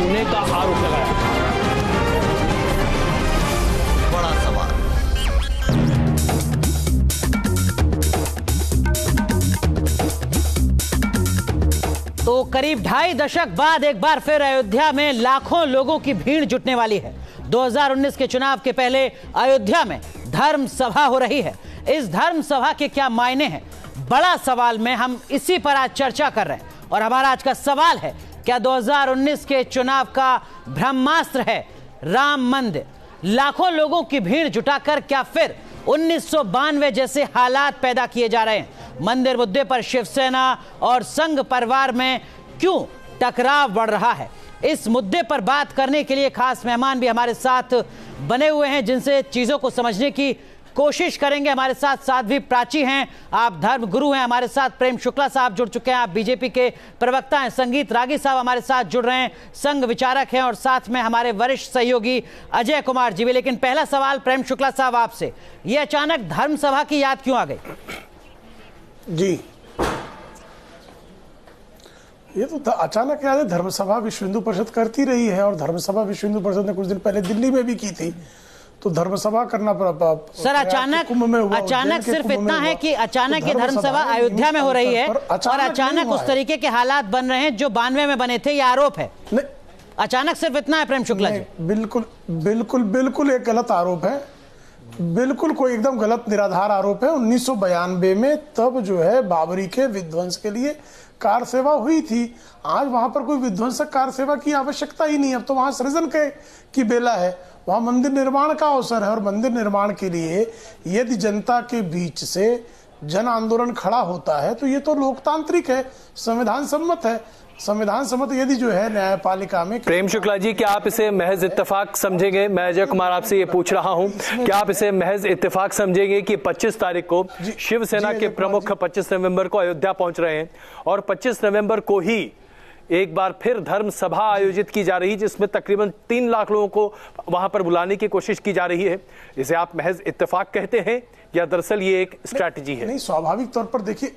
करने का आरोप लगाया। बड़ा सवाल। तो करीब 2.5 दशक बाद एक बार फिर अयोध्या में लाखों लोगों की भीड़ जुटने वाली है। 2019 के चुनाव के पहले अयोध्या में धर्म सभा हो रही है। इस धर्म सभा के क्या मायने हैं, बड़ा सवाल में हम इसी पर आज चर्चा कर रहे हैं। और हमारा आज का सवाल है, क्या 2019 के चुनाव का ब्रह्मास्त्र है राम मंदिर? लाखों लोगों की भीड़ जुटाकर क्या फिर 1992 जैसे हालात पैदा किए जा रहे हैं? मंदिर मुद्दे पर शिवसेना और संघ परिवार में क्यों टकराव बढ़ रहा है? इस मुद्दे पर बात करने के लिए खास मेहमान भी हमारे साथ बने हुए हैं, जिनसे चीजों को समझने की कोशिश करेंगे। हमारे साथ साध्वी प्राची हैं, आप धर्म गुरु हैं। हमारे साथ प्रेम शुक्ला साहब जुड़ चुके हैं, आप बीजेपी के प्रवक्ता हैं। संगीत रागी साहब हमारे साथ जुड़ रहे हैं, संघ विचारक हैं। और साथ में हमारे वरिष्ठ सहयोगी अजय कुमार जी भी। लेकिन पहला सवाल प्रेम शुक्ला साहब आपसे, ये अचानक धर्म सभा की याद क्यों आ गई? जी, ये तो अचानक याद है। धर्मसभा विश्व हिंदू परिषद करती रही है और धर्मसभा विश्व हिंदू परिषद ने कुछ दिन पहले दिल्ली में भी की थी, तो धर्मसभा करना पड़ा। सर अचानक सिर्फ इतना है कि अचानक ये धर्मसभा अयोध्या में हो रही है और अचानक उस तरीके के हालात बन रहे हैं जो 92 में बने थे, ये आरोप है। अचानक सिर्फ इतना है प्रेम शुक्ला जी? बिल्कुल बिल्कुल बिल्कुल एक गलत आरोप है, बिल्कुल कोई एकदम गलत निराधार आरोप है। 1992 में तब जो है बाबरी के विध्वंस के लिए कार सेवा हुई थी। आज वहां पर कोई विध्वंसक कार सेवा की आवश्यकता ही नहीं। अब तो वहां सृजन की बेला है, वहां मंदिर निर्माण का अवसर है। और मंदिर निर्माण के लिए यदि जनता के बीच से जन आंदोलन खड़ा होता है तो ये तो लोकतांत्रिक है, संविधान सम्मत है। संविधान सम्मत यदि जो है न्यायपालिका में। प्रेम शुक्ला जी, क्या आप इसे महज इत्तेफाक समझेंगे? मैं अजय कुमार आपसे ये पूछ रहा हूं, क्या आप इसे महज इत्तेफाक समझेंगे कि 25 तारीख को शिवसेना के प्रमुख 25 नवंबर को अयोध्या पहुंच रहे हैं और 25 नवंबर को ही एक बार फिर धर्म सभा आयोजित की जा रही है, जिसमें तकरीबन 3 लाख लोगों को वहां पर बुलाने की कोशिश की जा रही है? इसे आप महज इत्तेफाक कहते हैं या दरअसल ये एक स्ट्रैटेजी है? नहीं, स्वाभाविक तौर पर देखिए,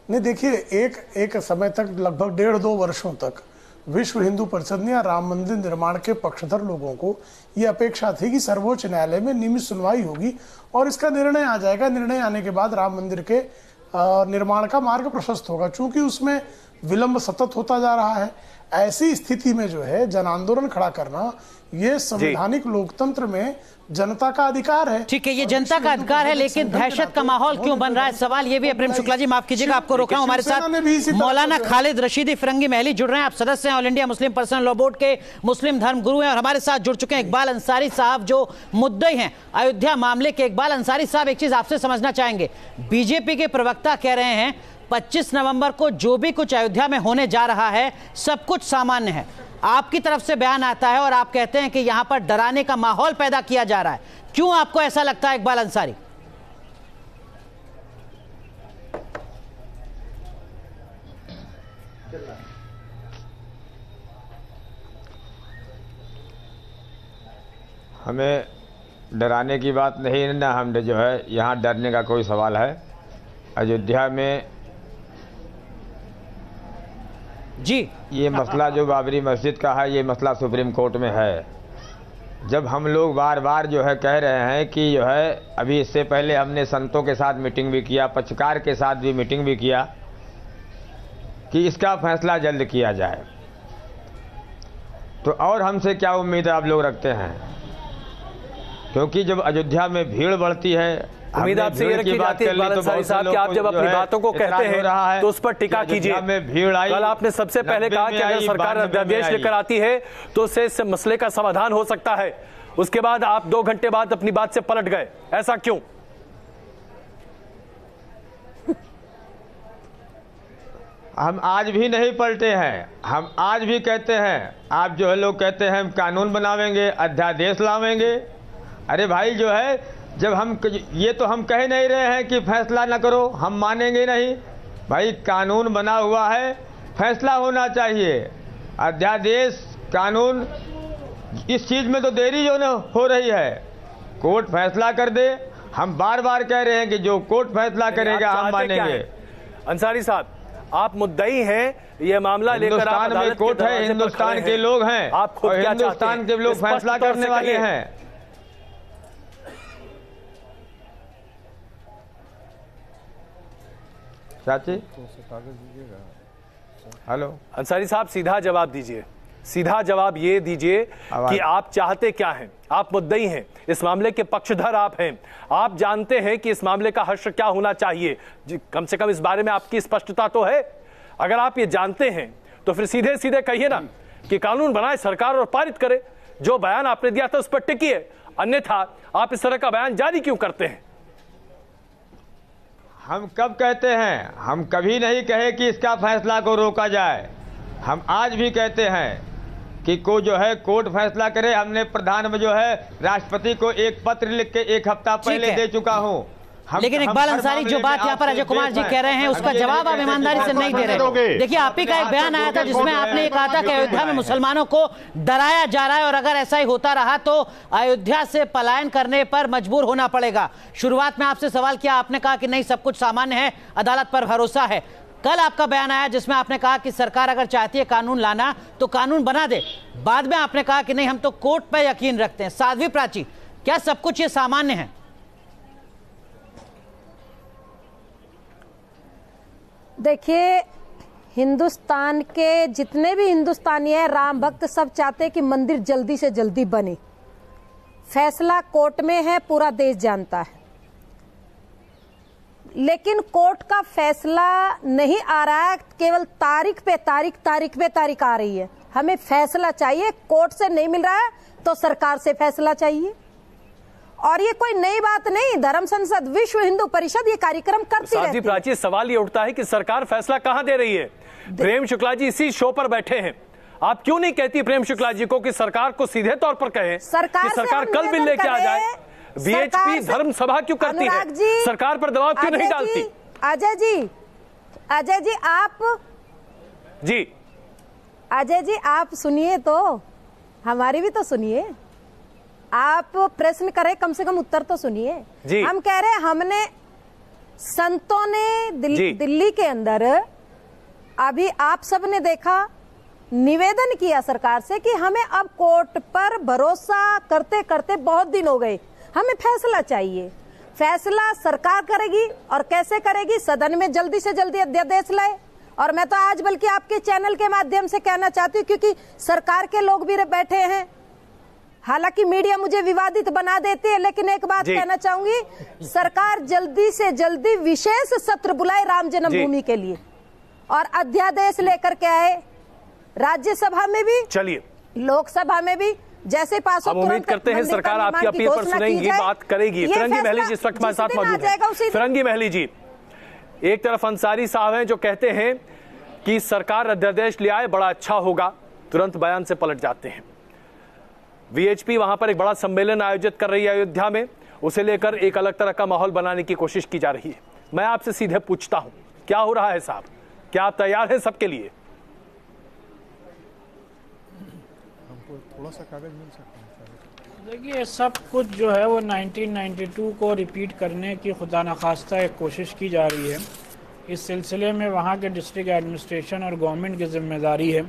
नहीं देखिए, एक समय तक लगभग 1.5-2 वर्षों तक विश्व हिंदू परिषद ने राम मंदिर निर्माण के पक्षधर लोगों को ये अपेक्षा थी कि सर्वोच्च न्यायालय में नियमित सुनवाई होगी और इसका निर्णय आ जाएगा। निर्णय आने के बाद राम मंदिर के निर्माण का मार्ग प्रशस्त होगा। चूंकि उसमें विलंब सतत होता जा रहा है, ऐसी स्थिति में जो है जन आंदोलन खड़ा करना ये संवैधानिक लोकतंत्र में जनता का अधिकार है। ठीक है, ये जनता का अधिकार है, लेकिन दहशत का माहौल क्यों बन रहा है? सवाल ये भी है प्रेम शुक्ला जी, माफ कीजिएगा आपको रोक रहा हूं। हमारे साथ मौलाना खालिद रशीदी फिरंगी महली जुड़ रहे हैं, आप सदस्य हैं all India Muslim personal law board के, मुस्लिम धर्म गुरु हैं। और हमारे साथ जुड़ चुके हैं इकबाल अंसारी साहब, जो मुद्दई हैं अयोध्या मामले के। इकबाल अंसारी साहब, एक चीज आपसे समझना चाहेंगे, बीजेपी के प्रवक्ता कह रहे हैं 25 नवंबर को जो भी कुछ अयोध्या में होने जा रहा है सब कुछ सामान्य है। आपकी तरफ से बयान आता है और आप कहते हैं कि यहां पर डराने का माहौल पैदा किया जा रहा है। क्यों आपको ऐसा लगता है इकबाल अंसारी? हमें डराने की बात नहीं, ना हम जो है यहाँ डरने का कोई सवाल है। अयोध्या में जी ये मसला जो बाबरी मस्जिद का है, ये मसला सुप्रीम कोर्ट में है। जब हम लोग बार बार जो है कह रहे हैं कि जो है अभी इससे पहले हमने संतों के साथ मीटिंग भी किया, पक्षकार के साथ भी मीटिंग भी किया कि इसका फैसला जल्द किया जाए, तो और हमसे क्या उम्मीद आप लोग रखते हैं? क्योंकि जब अयोध्या में भीड़ बढ़ती है, उम्मीद आपसे ये रखी जाती है इकबाल अंसारी साहब कि आप जब अपनी बातों को कहते हैं तो उस पर टिका कीजिए। कल आपने सबसे पहले कहा कि अगर सरकार अध्यादेश लेकर आती है तो उससे इस मसले का समाधान हो सकता है। उसके बाद आप 2 घंटे बाद अपनी बात से पलट गए, ऐसा क्यों? हम आज भी नहीं पलटे हैं, हम आज भी कहते हैं। आप जो है लोग कहते हैं हम कानून बनावेंगे, अध्यादेश लावेंगे। अरे भाई जो है, जब हम ये तो हम कह नहीं रहे हैं कि फैसला ना करो, हम मानेंगे नहीं। भाई कानून बना हुआ है, फैसला होना चाहिए। अध्यादेश, कानून, इस चीज़ में तो देरी जो न हो रही है। कोर्ट फैसला कर दे। हम बार बार कह रहे हैं कि जो कोर्ट फैसला करेगा हम मानेंगे। अंसारी साहब, आप मुद्दई हैं, ये मामला लेकर आप हिंदुस्तान में कोर्ट है, हिंदुस्तान के लोग हैं, आप खुद और क्या हिंदुस्तान के लोग फैसला करने वाले हैं। चाची हेलो अंसारी साहब, सीधा जवाब दीजिए, सीधा जवाब ये दीजिए कि आप चाहते क्या हैं। आप मुद्दई हैं, इस मामले के पक्षधर आप हैं, आप जानते हैं कि इस मामले का हश्र क्या होना चाहिए, कम से कम इस बारे में आपकी स्पष्टता तो है। अगर आप ये जानते हैं तो फिर सीधे सीधे कहिए ना कि कानून बनाए सरकार और पारित करे। जो बयान आपने दिया था उस पर टिकिए, अन्यथा आप इस तरह का बयान जारी क्यों करते हैं? हम कब कहते हैं? हम कभी नहीं कहे कि इसका फैसला को रोका जाए। हम आज भी कहते हैं कि को जो है कोर्ट फैसला करे। हमने प्रधान में जो है राष्ट्रपति को एक पत्र लिख के 1 हफ्ता पहले दे चुका हूं। लेकिन इकबाल अंसारी, जो बात यहाँ पर अजय कुमार जी कह रहे हैं उसका जवाब आप ईमानदारी से नहीं दे रहे। देखिए, आप ही का एक बयान आया था जिसमें आपने ये कहा था कि अयोध्या में मुसलमानों को डराया जा रहा है और अगर ऐसा ही होता रहा तो अयोध्या से पलायन करने पर मजबूर होना पड़ेगा। शुरुआत में आपसे सवाल किया, आपने कहा कि नहीं, सब कुछ सामान्य है, अदालत पर भरोसा है। कल आपका बयान आया जिसमें आपने कहा कि सरकार अगर चाहती है कानून लाना तो कानून बना दे। बाद में आपने कहा कि नहीं, हम तो कोर्ट पर यकीन रखते हैं। साध्वी प्राची, क्या सब कुछ ये सामान्य है? देखिए, हिंदुस्तान के जितने भी हिंदुस्तानी हैं, राम भक्त, सब चाहते हैं कि मंदिर जल्दी से जल्दी बने। फैसला कोर्ट में है, पूरा देश जानता है, लेकिन कोर्ट का फैसला नहीं आ रहा है, केवल तारीख पे तारीख आ रही है। हमें फैसला चाहिए, कोर्ट से नहीं मिल रहा है तो सरकार से फैसला चाहिए। और ये कोई नई बात नहीं, धर्म संसद, विश्व हिंदू परिषद ये कार्यक्रम करती रहती है। प्राची, सवाल ये उठता है कि सरकार फैसला कहां दे रही है? प्रेम शुक्ला जी इसी शो पर बैठे हैं, आप क्यों नहीं कहती प्रेम शुक्ला जी को कि सरकार को सीधे तौर पर कहें कि सरकार कल बिल लेके आ जाए? बीएचपी धर्म सभा क्यों करती है? सरकार पर दबाव क्यों नहीं डालती? अजय जी आप सुनिए, तो हमारी भी तो सुनिए। आप प्रश्न करें, कम से कम उत्तर तो सुनिए। हम कह रहे हैं, हमने संतों ने दिल्ली के अंदर, अभी आप सब ने देखा, निवेदन किया सरकार से कि हमें अब कोर्ट पर भरोसा करते करते बहुत दिन हो गए, हमें फैसला चाहिए। फैसला सरकार करेगी और कैसे करेगी? सदन में जल्दी से जल्दी अध्यादेश लाए। और मैं तो आज बल्कि आपके चैनल के माध्यम से कहना चाहती हूँ, क्योंकि सरकार के लोग भी बैठे हैं, हालांकि मीडिया मुझे विवादित बना देती है, लेकिन एक बात कहना चाहूंगी, सरकार जल्दी से जल्दी विशेष सत्र बुलाए राम जन्मभूमि के लिए और अध्यादेश लेकर के आए, राज्यसभा में भी, चलिए लोकसभा में भी, जैसे पास हम उम्मीद करते हैं सरकार आपकी अपील पर सुनेगी, बात करेगी। फिरंगी महली जी इस वक्त हमारे साथ मौजूद है। फिरंगी महली जी, एक तरफ अंसारी साहब हैं जो कहते हैं कि सरकार अध्यादेश ले आए, बड़ा अच्छा होगा, तुरंत बयान से पलट जाते हैं। वीएचपी वहां पर एक बड़ा सम्मेलन आयोजित कर रही है अयोध्या में, उसे लेकर एक अलग तरह का माहौल बनाने की कोशिश की जा रही है। मैं आपसे सीधे पूछता हूं, क्या हो रहा है साहब? क्या आप तैयार हैं सबके लिए? हमको थोड़ा सा कागज मिल सकता है? देखिए, सब कुछ जो है वो 1992 को रिपीट करने की खुदा न खास्ता एक कोशिश की जा रही है। इस सिलसिले में वहाँ के डिस्ट्रिक्ट एडमिनिस्ट्रेशन और गवर्नमेंट की जिम्मेदारी है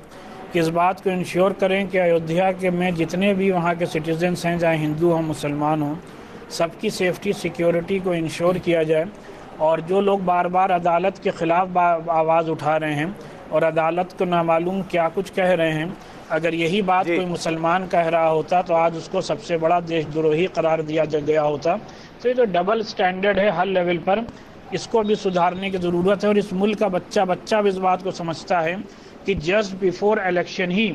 कि इस बात को इंश्योर करें कि अयोध्या के में जितने भी वहाँ के सिटीजन्स हैं, चाहे हिंदू हों मुसलमान हों, सबकी सेफ्टी सिक्योरिटी को इंश्योर किया जाए। और जो लोग बार बार अदालत के ख़िलाफ़ आवाज़ उठा रहे हैं और अदालत को नामालूम क्या कुछ कह रहे हैं, अगर यही बात कोई मुसलमान कह रहा होता तो आज उसको सबसे बड़ा देशद्रोही करार दिया गया होता। तो ये जो डबल स्टैंडर्ड है हर लेवल पर, इसको भी सुधारने की ज़रूरत है। और इस मुल्क का बच्चा भी इस बात को समझता है कि जस्ट बिफोर इलेक्शन ही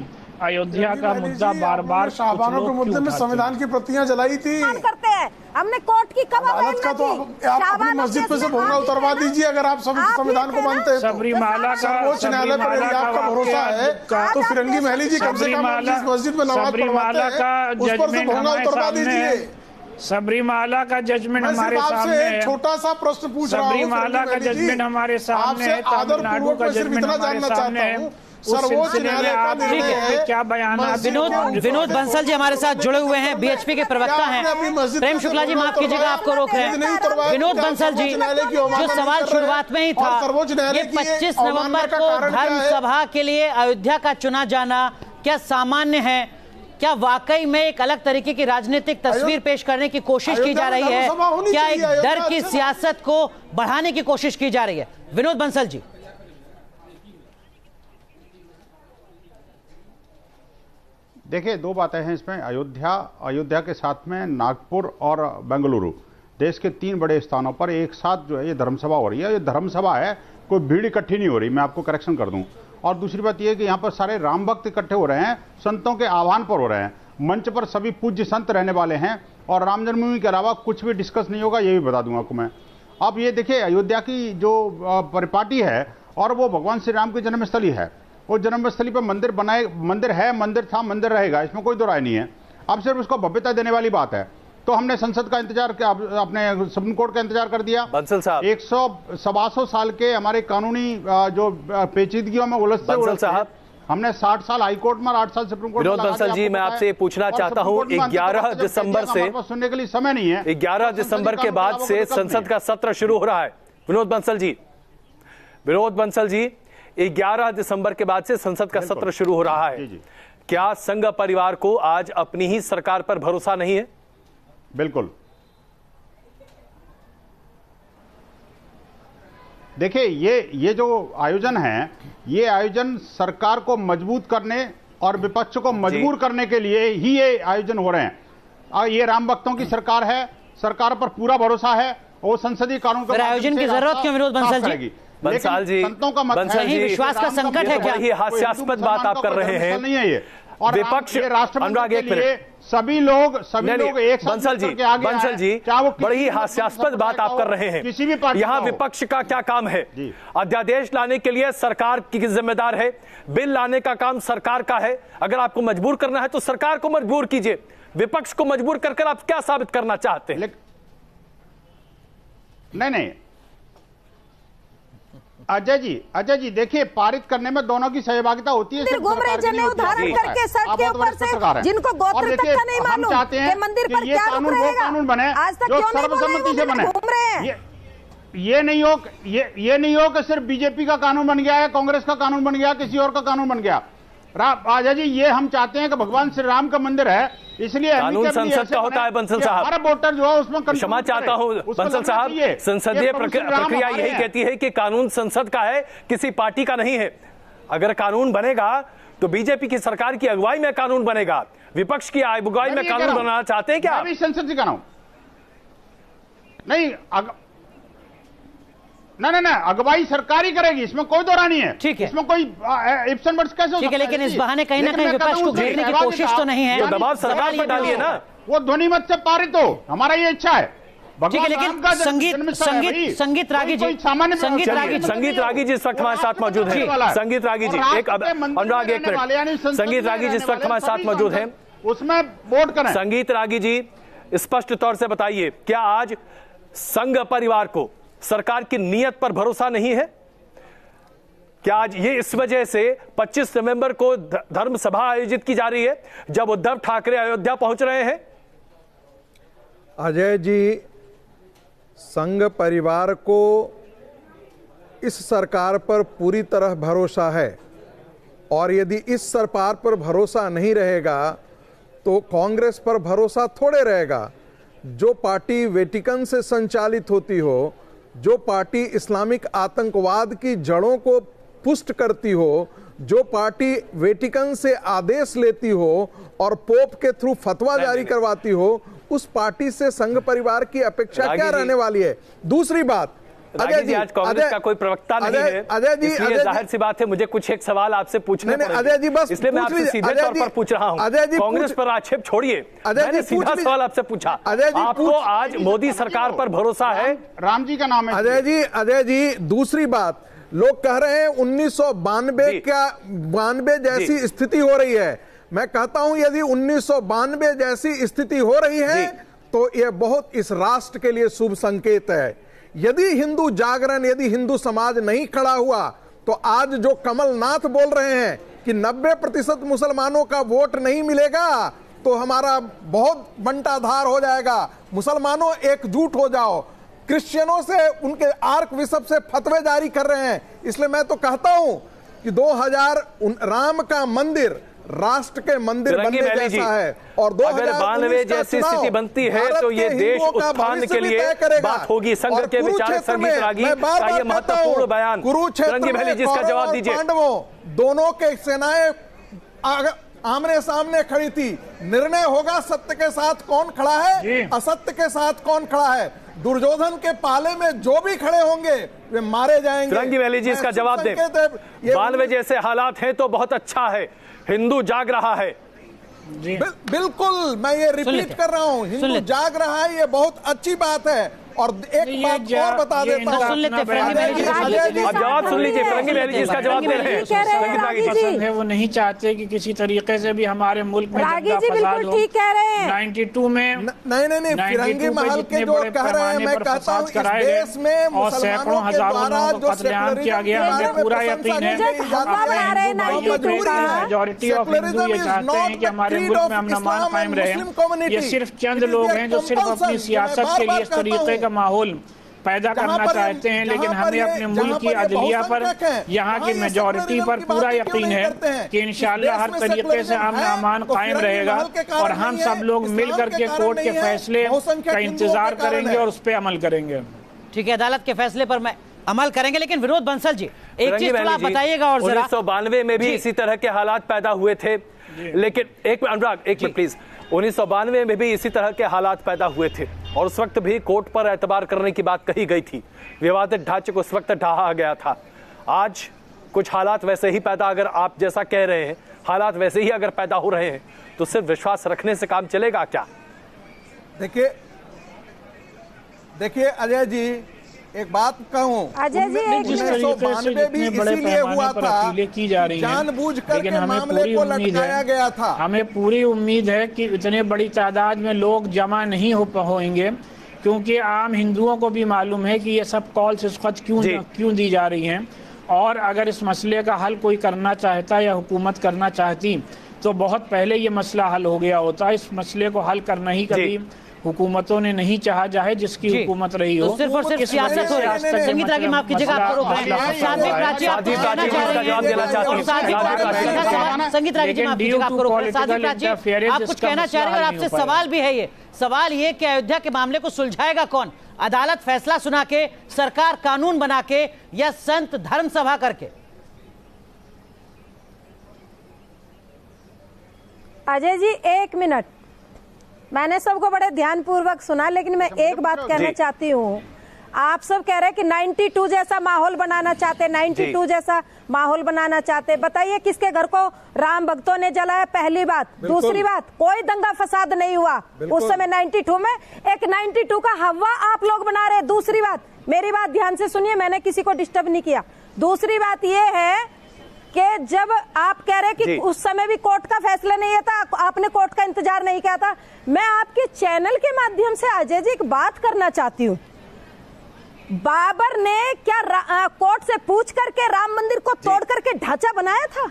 अयोध्या का मुद्दा बार बार शाहबानों के मुद्दे में संविधान की प्रतियां जलाई थी। करते हैं, हमने कोर्ट की कब अदालत का, तो आप अपनी मस्जिद पे से भोंगा उतरवा दीजिए अगर आप संविधान को मानते हैं। सबरीमाला का, सर्वोच्च न्यायालय पर आपका भरोसा है तो फिरंगी महली जी कम से कम मस्जिद में नमाज पढ़वाते हैं, उस पर से भोंगा उतरवा दीजिए। सबरीमाला का जजमेंट हमारे सामने है। छोटा सा प्रश्न पूछ रहा हूँ, सबरीमाला का जजमेंट हमारे सामने है, तमिलनाडु का जजमेंट हमारे सामने है। सर्वोच्च न्यायालय का निर्णय है। क्या बयान? विनोद बंसल जी हमारे साथ जुड़े हुए हैं, बीएचपी के प्रवक्ता हैं। प्रेम शुक्ला जी माफ कीजिएगा, आपको रोक रहे हैं। विनोद बंसल जी, जो सवाल शुरुआत में ही था, ये 25 नवंबर को धर्म सभा के लिए अयोध्या का चुना जाना क्या सामान्य है? क्या वाकई में एक अलग तरीके की राजनीतिक तस्वीर पेश करने की कोशिश की जा रही है? क्या एक डर की सियासत को बढ़ाने की कोशिश की जा रही है? विनोद बंसल जी। देखिए, दो बातें हैं इसमें। अयोध्या के साथ में नागपुर और बेंगलुरु, देश के 3 बड़े स्थानों पर एक साथ जो है ये धर्मसभा हो रही है। ये धर्मसभा है, कोई भीड़ इकट्ठी नहीं हो रही, मैं आपको करेक्शन कर दूं। और दूसरी बात यह है कि यहाँ पर सारे राम भक्त इकट्ठे हो रहे हैं, संतों के आह्वान पर हो रहे हैं। मंच पर सभी पूज्य संत रहने वाले हैं और राम जन्मभूमि के अलावा कुछ भी डिस्कस नहीं होगा, ये भी बता दूंगा आपको मैं। अब ये देखिए, अयोध्या की जो परिपाटी है और वो भगवान श्री राम की जन्मस्थली है। वो जन्मस्थली पर मंदिर बनाए, मंदिर है, मंदिर था, मंदिर रहेगा, इसमें कोई दो राय नहीं है। अब सिर्फ उसको भव्यता देने वाली बात है। तो हमने संसद का इंतजार किया, अपने सुप्रीम कोर्ट का इंतजार कर दिया। बंसल साहब, 100 साल के हमारे कानूनी जो पेचीदगियों में उलझते हमने 60 साल हाई कोर्ट में और 8 साल सुप्रीम कोर्ट में। विनोद बंसल जी, मैं आपसे पूछना चाहता हूं, 11 दिसंबर से सुनने के लिए समय नहीं है। 11 दिसंबर के बाद से संसद का सत्र शुरू हो रहा है। विनोद बंसल जी, 11 दिसंबर के बाद से संसद का सत्र शुरू हो रहा है। क्या संघ परिवार को आज अपनी ही सरकार पर भरोसा नहीं है? बिल्कुल। देखिए, ये जो आयोजन है, ये आयोजन सरकार को मजबूत करने और विपक्ष को मजबूर करने के लिए ही ये आयोजन हो रहे हैं। और ये राम भक्तों की सरकार है, सरकार पर पूरा भरोसा है और संसदीय कानून का आयोजन की जरूरत क्यों विनोद बंसल जी? बंसल जी, संतों का मत है, विश्वास का संकट है क्या? ये हास्यास्पद बात आप कर रहे हैं। नहीं है ये। और विपक्ष, अनुराग एक मिनट, सभी लोग एक साथ बंसल जी, बड़ी ही हास्यास्पद बात आप कर रहे हैं। किसी भी पार्टी, यहाँ विपक्ष का क्या काम है? अध्यादेश लाने के लिए सरकार की जिम्मेदार है, बिल लाने का काम सरकार का है। अगर आपको मजबूर करना है तो सरकार को मजबूर कीजिए। विपक्ष को मजबूर कर आप क्या साबित करना चाहते हैं? नहीं, अजय जी देखिए, पारित करने में दोनों की सहभागिता होती है। उदाहरण करके सर के ऊपर से जिनको गोत्र तक का नहीं मालूम कि मंदिर पर क्या कानून बने आज तक जो सर्वसम्मति से बने। ये नहीं हो कि सिर्फ बीजेपी का कानून बन गया है, कांग्रेस का कानून बन गया, किसी और का कानून बन गया। अजय जी, ये हम चाहते हैं कि भगवान श्री राम का मंदिर है, इसलिए कानून संसद का होता है। बंसल साहब, हर वोटर जो है उसमें क्षमा चाहता हूं बंसल साहब, संसदीय प्रक्रिया यही कहती है कि कानून संसद का है, किसी पार्टी का नहीं है। अगर कानून बनेगा तो बीजेपी की सरकार की अगुवाई में कानून बनेगा। विपक्ष की अगुवाई में कानून बनाना चाहते हैं क्या? संसद का नाम नहीं, नहीं, अगुवाई सरकार ही करेगी, इसमें कोई दो राय नहीं है। ठीक है, इसमें कोई इप्सन वर्ड्स कैसे हो सकता है? लेकिन इस बहाने कहीं ना कहीं विपक्ष को घेरने की कोशिश तो नहीं है। तो दबाव सरकार पर डालिए ना, वो ध्वनि मत से पारित हो, हमारा ये इच्छा है। ठीक है, लेकिन संगीत रागी जी इस वक्त हमारे साथ मौजूद है। संगीत रागी जी, एक अनुराग एक मिनट, संगीत रागी जी इस वक्त हमारे साथ मौजूद है, उसमें वोट करें। संगीत रागी जी, स्पष्ट तौर से बताइए, क्या आज संघ परिवार को सरकार की नीयत पर भरोसा नहीं है? क्या आज ये इस वजह से 25 नवंबर को धर्म सभा आयोजित की जा रही है जब उद्धव ठाकरे अयोध्या पहुंच रहे हैं? अजय जी, संघ परिवार को इस सरकार पर पूरी तरह भरोसा है और यदि इस सरकार पर भरोसा नहीं रहेगा तो कांग्रेस पर भरोसा थोड़े रहेगा। जो पार्टी वेटिकन से संचालित होती हो, जो पार्टी इस्लामिक आतंकवाद की जड़ों को पुष्ट करती हो, जो पार्टी वेटिकन से आदेश लेती हो और पोप के थ्रू फतवा जारी करवाती हो, उस पार्टी से संघ परिवार की अपेक्षा क्या रहने वाली है? दूसरी बात, अजय जी, आज कांग्रेस का कोई प्रवक्ता नहीं है, अजय जी, इसलिए जाहिर सी बात है मुझे कुछ एक सवाल आपसे पूछने पड़ेंगे। अजय जी, बस इसलिए मैं आपसे सीधे तौर पर पूछ रहा हूं। कांग्रेस पर आक्षेप छोड़िए, मैंने सीधा सवाल आपसे पूछा। आपको आज मोदी सरकार पर भरोसा है? राम जी का नाम है। अजय जी, दूसरी बात, लोग कह रहे हैं 1992 जैसी स्थिति हो रही है। मैं कहता हूं यदि 1992 जैसी स्थिति हो रही है तो यह बहुत इस राष्ट्र के लिए शुभ संकेत है। यदि हिंदू जागरण, यदि हिंदू समाज नहीं खड़ा हुआ तो आज जो कमलनाथ बोल रहे हैं कि 90% मुसलमानों का वोट नहीं मिलेगा तो हमारा बहुत बंटाधार हो जाएगा, मुसलमानों एकजुट हो जाओ, क्रिश्चियनों से उनके आर्क बिशप से फतवे जारी कर रहे हैं। इसलिए मैं तो कहता हूं कि 2000 राम का मंदिर राष्ट्र के मंदिर बनने जैसा है, और 2092 जैसी स्थिति बनती है तो ये देश उत्थान के लिए बात होगी। संघ के विचारक संगीत रागी का ये महत्वपूर्ण बयान, कुरुक्षेत्र में इसका जवाब दीजिए। पांडवों दोनों के सेनाएं आमने सामने खड़ी थी, निर्णय होगा सत्य के साथ कौन खड़ा है, असत्य के साथ कौन खड़ा है। दुर्योधन के पाले में जो भी खड़े होंगे वे मारे जाएंगे। रंगी वैली जी इसका जवाब दें। 92 जैसे हालात हैं तो बहुत अच्छा है, हिंदू जाग रहा है। बिल्कुल, मैं ये रिपीट कर रहा हूँ, हिंदू जाग रहा है, ये बहुत अच्छी बात है। और एक बात और बता देता हूँ, जवाब सुन लीजिए, फिरंगी वैली जी इसका जवाब दे रहे हैं। है वो नहीं चाहते कि किसी तरीके से भी हमारे मुल्क में दंगा फसाद हो। 92 में नहीं फिरंगी महल के जो कह रहे हैं, मैं कहता हूँ इस देश में और सैकड़ों हजारों को कत्लेआम किया गया। हमें पूरा यकीन है मेजॉरिटी ऑफ हिंदू ये चाहते हैं कि हमारे मुल्क में अमन कायम रहे। ये सिर्फ चंद लोग हैं जो सिर्फ अपनी सियासत के लिए इस तरीके का माहौल पैदा करना चाहते हैं, लेकिन हमें अपने मुल्क की अदलिया पर, यहाँ की मेजॉरिटी पर पूरा यकीन है कि इंशाअल्लाह हर तरीके से अमन कायम रहेगा और हम सब लोग मिल करके कोर्ट के फैसले का इंतजार करेंगे और उस पर अमल करेंगे। ठीक है, अदालत के फैसले पर मैं अमल करेंगे। लेकिन विनोद बंसल जी एक चीज थोड़ा बताइएगा और 1992 में भी इसी तरह के हालात पैदा हुए थे, लेकिन एक अनुराग एक मिनट प्लीज, 1992 में भी इसी तरह के हालात पैदा हुए थे और उस वक्त भी कोर्ट पर एतबार करने की बात कही गई थी, विवादित ढांचे को उस वक्त ढहा गया था। आज कुछ हालात वैसे ही पैदा, अगर आप जैसा कह रहे हैं हालात वैसे ही अगर पैदा हो रहे हैं तो सिर्फ विश्वास रखने से काम चलेगा क्या? देखिए अजय जी, एक बात कहूं, 1992 भी इसीलिए हुआ था, जानबूझ कर मामले को लटकाया गया था। हमें पूरी उम्मीद है कि इतने बड़ी तादाद में लोग जमा नहीं होंगे, क्योंकि आम हिंदुओं को भी मालूम है कि ये सब कॉल्स इस वक्त क्यों दी जा रही हैं। और अगर इस मसले का हल कोई करना चाहता या हुकूमत करना चाहती तो बहुत पहले ये मसला हल हो गया होता। इस मसले को हल करना ही कभी हुकूमतों ने नहीं चाहा, चाहे जिसकी हुकूमत रही हो। तो सिर्फ और सिर्फ सियासत हो रही है। संगीत रागी माफ कीजिएगा, आपको रोक रहे हैं। साध्वी प्राची आप कुछ कहना चाह रही हैं? संगीत रागी जी माफ कीजिएगा, आपको रोक रहे हैं। साध्वी प्राची आप कुछ कहना चाह रही हैं और आपसे सवाल भी है, ये सवाल ये कि अयोध्या के मामले को सुलझाएगा कौन? अदालत फैसला सुना के, सरकार कानून बना के, या संत धर्म सभा करके? अजय जी एक मिनट, मैंने सबको बड़े ध्यानपूर्वक सुना, लेकिन मैं एक बात कहना चाहती हूँ। आप सब कह रहे हैं कि 92 जैसा माहौल बनाना चाहते, 92 जैसा माहौल बनाना चाहते। बताइए किसके घर को राम भक्तों ने जलाया? पहली बात। दूसरी बात, कोई दंगा फसाद नहीं हुआ उस समय 92 में। एक 92 का हवा आप लोग बना रहे। दूसरी बात, मेरी बात ध्यान से सुनिए, मैंने किसी को डिस्टर्ब नहीं किया। दूसरी बात ये है कि जब आप कह रहे कि उस समय भी कोर्ट का फैसला नहीं था, आपने कोर्ट का इंतजार नहीं किया था, मैं आपके चैनल के माध्यम से अजय जी एक बात करना चाहती हूँ। बाबर ने क्या कोर्ट से पूछ करके राम मंदिर को तोड़ करके ढांचा बनाया था,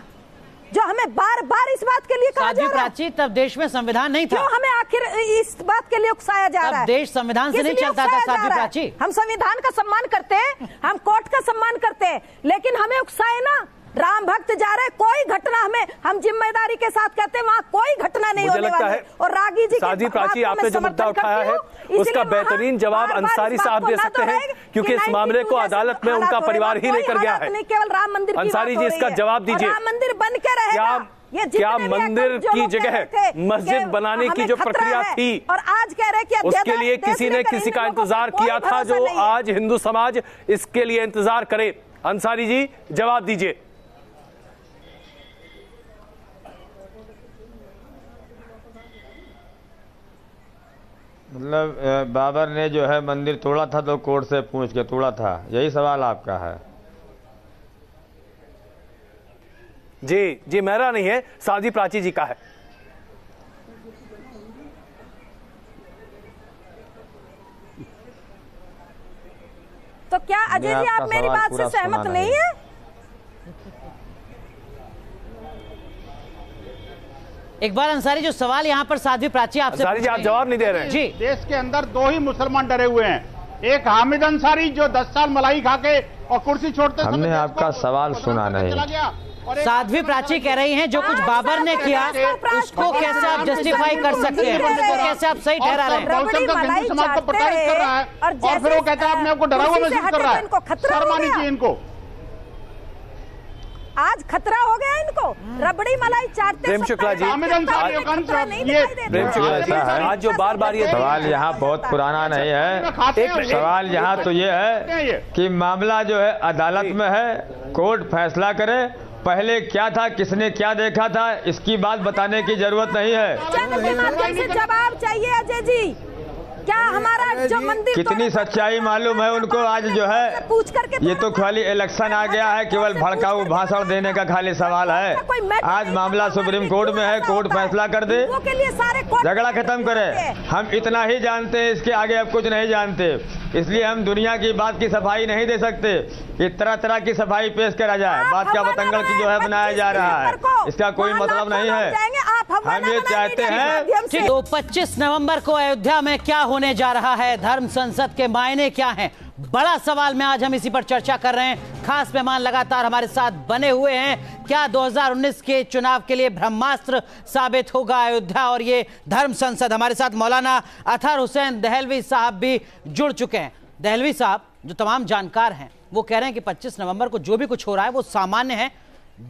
जो हमें बार बार इस बात के लिए कहा जा रहा है? तब देश में संविधान नहीं था, क्यों हमें आखिर इस बात के लिए उकसाया जा रहा है? देश संविधान से नहीं चलता था साध्वी प्राची। हम संविधान का सम्मान करते हैं, हम कोर्ट का सम्मान करते हैं, लेकिन हमें उकसाए ना। राम भक्त जा रहे, कोई घटना हम जिम्मेदारी के साथ कहते हैं वहाँ कोई घटना नहीं होने वाली है। और रागी जी साध्वी प्राची आपने जो मुद्दा उठाया है उसका बेहतरीन जवाब अंसारी साहब दे सकते हैं, क्योंकि इस मामले को अदालत में उनका परिवार ही लेकर गया है। केवल राम मंदिर, अंसारी जी इसका जवाब दीजिए। राम मंदिर बन के रहेगा, क्या मंदिर की जगह मस्जिद बनाने की जो प्रक्रिया थी और आज कह रहे कि उसके लिए किसी ने किसी का इंतजार किया था, जो आज हिंदू समाज इसके लिए इंतजार करे? अंसारी जी जवाब दीजिए। मतलब बाबर ने जो है मंदिर तोड़ा था तो कोर्ट से पूछ के तोड़ा था, यही सवाल आपका है? जी मेरा नहीं है, साध्वी प्राची जी का है। तो क्या अजय जी आप मेरी बात से सहमत नहीं है? इकबाल अंसारी, जो सवाल यहाँ पर साध्वी प्राची आपसे अंसारी जी, आप जवाब नहीं दे रहे हैं जी। देश के अंदर दो ही मुसलमान डरे हुए हैं, एक हामिद अंसारी जो 10 साल मलाई खा के और कुर्सी छोड़ते हमने आपका सवाल सुना नहीं। साध्वी प्राची कह रही हैं जो कुछ बाबर ने किया उसको कैसे आप जस्टिफाई कर सकते हैं, उसको कैसे आप सही ठहरा रहे हैं? हिंदू समाज को प्रताड़ित कर रहा है और फिर वो कहता है अपने आपको डरा हुआ महसूस कर रहा है। शर्म आनी चाहिए इनको। आज खतरा हो गया इनको, रबड़ी मलाई चाटते। प्रेम शुक्ला जी, प्रेम शुक्ला जी, आज जो बार बार ये सवाल यहाँ बहुत पुराना नहीं है। सवाल यहाँ तो ये है कि मामला जो है अदालत में है, कोर्ट फैसला करे। पहले क्या था, किसने क्या देखा था, इसकी बात बताने की जरूरत नहीं है। चैनल के माध्यम से जवाब चाहिए अजय जी, क्या हमारा जो मंदिर कितनी सच्चाई मालूम है उनको? आज जो है पूछ करके ये तो खाली इलेक्शन आ गया है, केवल भड़काऊ भाषण देने का खाली सवाल है। आज मामला सुप्रीम कोर्ट में है, कोर्ट फैसला कर दे, झगड़ा खत्म करे। हम इतना ही जानते हैं, इसके आगे अब कुछ नहीं जानते, इसलिए हम दुनिया की बात की सफाई नहीं दे सकते। ये तरह तरह की सफाई पेश करा जाए, बात का बतंगड़ की जो है बनाया जा रहा है, इसका कोई मतलब नहीं है। हम ये चाहते हैं तो 25 नवंबर को अयोध्या में क्या होने जा रहा है, धर्म संसद के मायने क्या हैं, बड़ा सवाल में आज हम इसी पर चर्चा कर रहे हैं। खास मेहमान लगातार हमारे साथ बने हुए हैं। क्या 2019 के चुनाव के लिए ब्रह्मास्त्र साबित होगा अयोध्या और ये धर्म संसद? हमारे साथ मौलाना अतहर हुसैन दहलवी साहब भी जुड़ चुके हैं। दहलवी साहब, जो तमाम जानकार हैं वो कह रहे हैं कि 25 नवंबर को जो भी कुछ हो रहा है वो सामान्य है,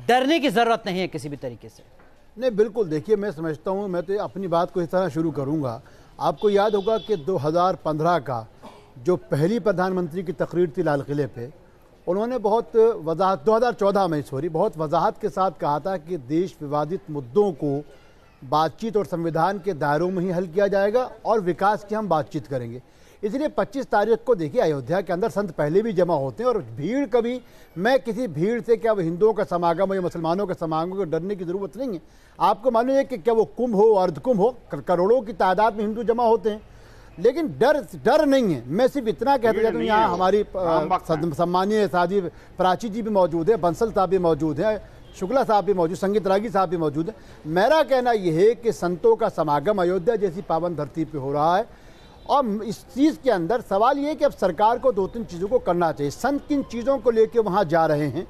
डरने की जरूरत नहीं है किसी भी तरीके से। नहीं, बिल्कुल। देखिए, मैं समझता हूँ, मैं तो अपनी बात को इस तरह शुरू करूँगा। आपको याद होगा कि 2015 का जो पहली प्रधानमंत्री की तकरीर थी लाल किले पे, उन्होंने बहुत वजाहत 2014 में बहुत वजाहत के साथ कहा था कि देश विवादित मुद्दों को बातचीत और संविधान के दायरों में ही हल किया जाएगा और विकास की हम बातचीत करेंगे। इसलिए 25 तारीख को देखिए, अयोध्या के अंदर संत पहले भी जमा होते हैं और भीड़ कभी, मैं किसी भीड़ से, क्या वो हिंदुओं का समागम हो या मुसलमानों का समागम को डरने की जरूरत नहीं है। आपको मालूम है कि क्या वो कुंभ हो, अर्धकुंभ हो, करोड़ों की तादाद में हिंदू जमा होते हैं, लेकिन डर नहीं है। मैं सिर्फ इतना कहते जाता हूँ, यहाँ हमारी सम्मानीय साध्वी प्राची जी भी मौजूद है, बंसल साहब भी मौजूद है, शुक्ला साहब भी मौजूद, संगीत रागी साहब भी मौजूद है। मेरा कहना यह है कि संतों का समागम अयोध्या जैसी पावन धरती पे हो रहा है और इस चीज़ के अंदर सवाल ये है कि अब सरकार को 2-3 चीज़ों को करना चाहिए। संत किन चीज़ों को लेकर वहाँ जा रहे हैं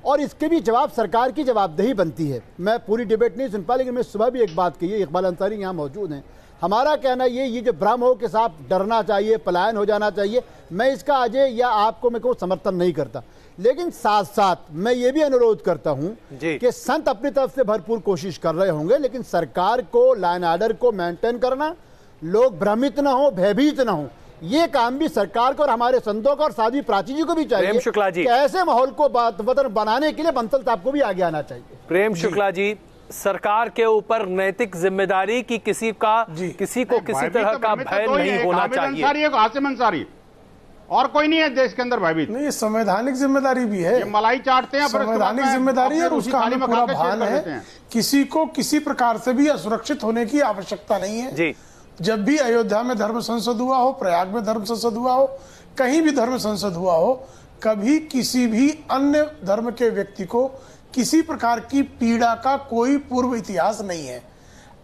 और इसके भी जवाब सरकार की जवाबदेही बनती है। मैं पूरी डिबेट नहीं सुन पाया, लेकिन मैं सुबह भी एक बात कही है, इकबाल अंसारी यहाँ मौजूद हैं। हमारा कहना ये जो भ्रम हो के साथ डरना चाहिए, पलायन हो जाना चाहिए, मैं इसका अजय या आपको मैं को समर्थन नहीं करता, लेकिन साथ साथ मैं ये भी अनुरोध करता हूँ कि संत अपनी तरफ से भरपूर कोशिश कर रहे होंगे, लेकिन सरकार को लाइन ऑर्डर को मेंटेन करना, लोग भ्रमित न हो, भयभीत न हो, ये काम भी सरकार को और हमारे संतों को और साध्वी प्राची जी को भी चाहिए। प्रेम शुक्ला जी, ऐसे माहौल को बनाने के लिए बंसल साहब को भी आगे आना चाहिए। प्रेम शुक्ला जी, सरकार के ऊपर नैतिक जिम्मेदारी की किसी को किसी तरह का भय नहीं होना चाहिए। हासिम अंसारी और कोई नहीं है देश के अंदर भयभीत। नहीं, संवैधानिक जिम्मेदारी भी है, मलाई चाटते हैं, संवैधानिक जिम्मेदारी है, उसका हमें पूरा भान है। किसी को किसी प्रकार से भी असुरक्षित होने की आवश्यकता नहीं है जी। जब भी अयोध्या में धर्म संसद हुआ हो, प्रयाग में धर्म संसद हुआ हो, कहीं भी धर्म संसद हुआ हो, कभी किसी भी अन्य धर्म के व्यक्ति को किसी प्रकार की पीड़ा का कोई पूर्व इतिहास नहीं है।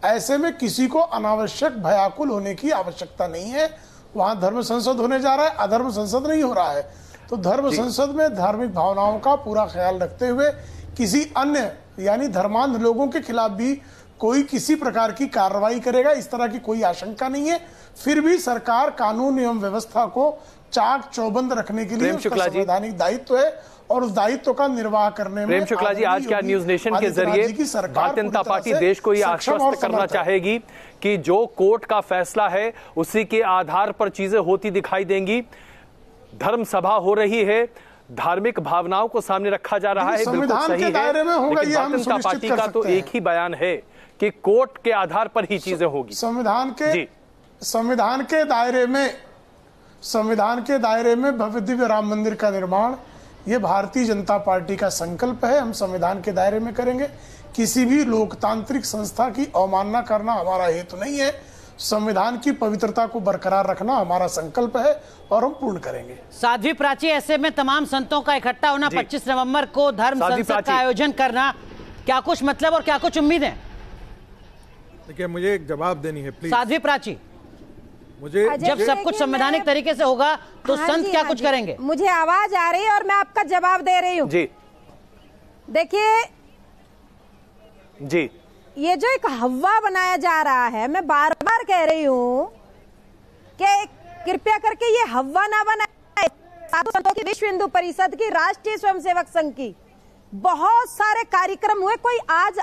ऐसे में किसी को अनावश्यक भयाकुल होने की आवश्यकता नहीं है। वहां धर्म संसद होने जा रहा है, अधर्म संसद नहीं हो रहा है। तो धर्म संसद में धार्मिक भावनाओं का पूरा ख्याल रखते हुए किसी अन्य यानी धर्मांध लोगों के खिलाफ भी कोई किसी प्रकार की कार्रवाई करेगा, इस तरह की कोई आशंका नहीं है। फिर भी सरकार कानून एवं व्यवस्था को चाक चौबंद रखने के लिए उसका संवैधानिक दायित्व है और उस दायित्व का निर्वाह करने में प्रेम शुक्ला जी, आज क्या न्यूज नेशन के जरिए भारतीय जनता पार्टी देश को ये आश्वस्त करना चाहेगी कि जो कोर्ट का फैसला है उसी के आधार पर चीजें होती दिखाई देंगी। धर्म सभा हो रही है, धार्मिक भावनाओं को सामने रखा जा रहा है, बिल्कुल सही है, लेकिन भारतीय जनता पार्टी का तो एक ही बयान है कि कोर्ट के आधार पर ही चीजें होगी। संविधान के दायरे में भव्य दिव्य राम मंदिर का निर्माण, ये भारतीय जनता पार्टी का संकल्प है। हम संविधान के दायरे में करेंगे। किसी भी लोकतांत्रिक संस्था की अवमानना करना हमारा हेतु नहीं है। संविधान की पवित्रता को बरकरार रखना हमारा संकल्प है और हम पूर्ण करेंगे। साध्वी प्राची, ऐसे में तमाम संतों का इकट्ठा होना, 25 नवंबर को धर्म संसद का आयोजन करना, क्या कुछ मतलब और क्या कुछ उम्मीद है? देखिए मुझे एक जवाब देनी है प्लीज। साध्वी प्राची, मुझे जब सब कुछ संवैधानिक तरीके से होगा तो संत क्या कुछ करेंगे? मुझे आवाज आ रही है और मैं आपका जवाब दे रही हूँ जी। देखिए जी, ये जो एक हवा बनाया जा रहा है, मैं बार बार कह रही हूँ कि कृपया करके ये हवा ना बनाए। साधु संतों की, विश्व हिंदू परिषद की, राष्ट्रीय स्वयंसेवक संघ की बहुत सारे कार्यक्रम हुए। कोई आज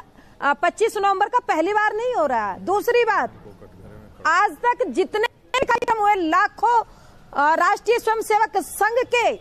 25 नवंबर का पहली बार नहीं हो रहा है। दूसरी बात, आज तक जितने कार्यक्रम हुए, लाखों राष्ट्रीय स्वयंसेवक संघ के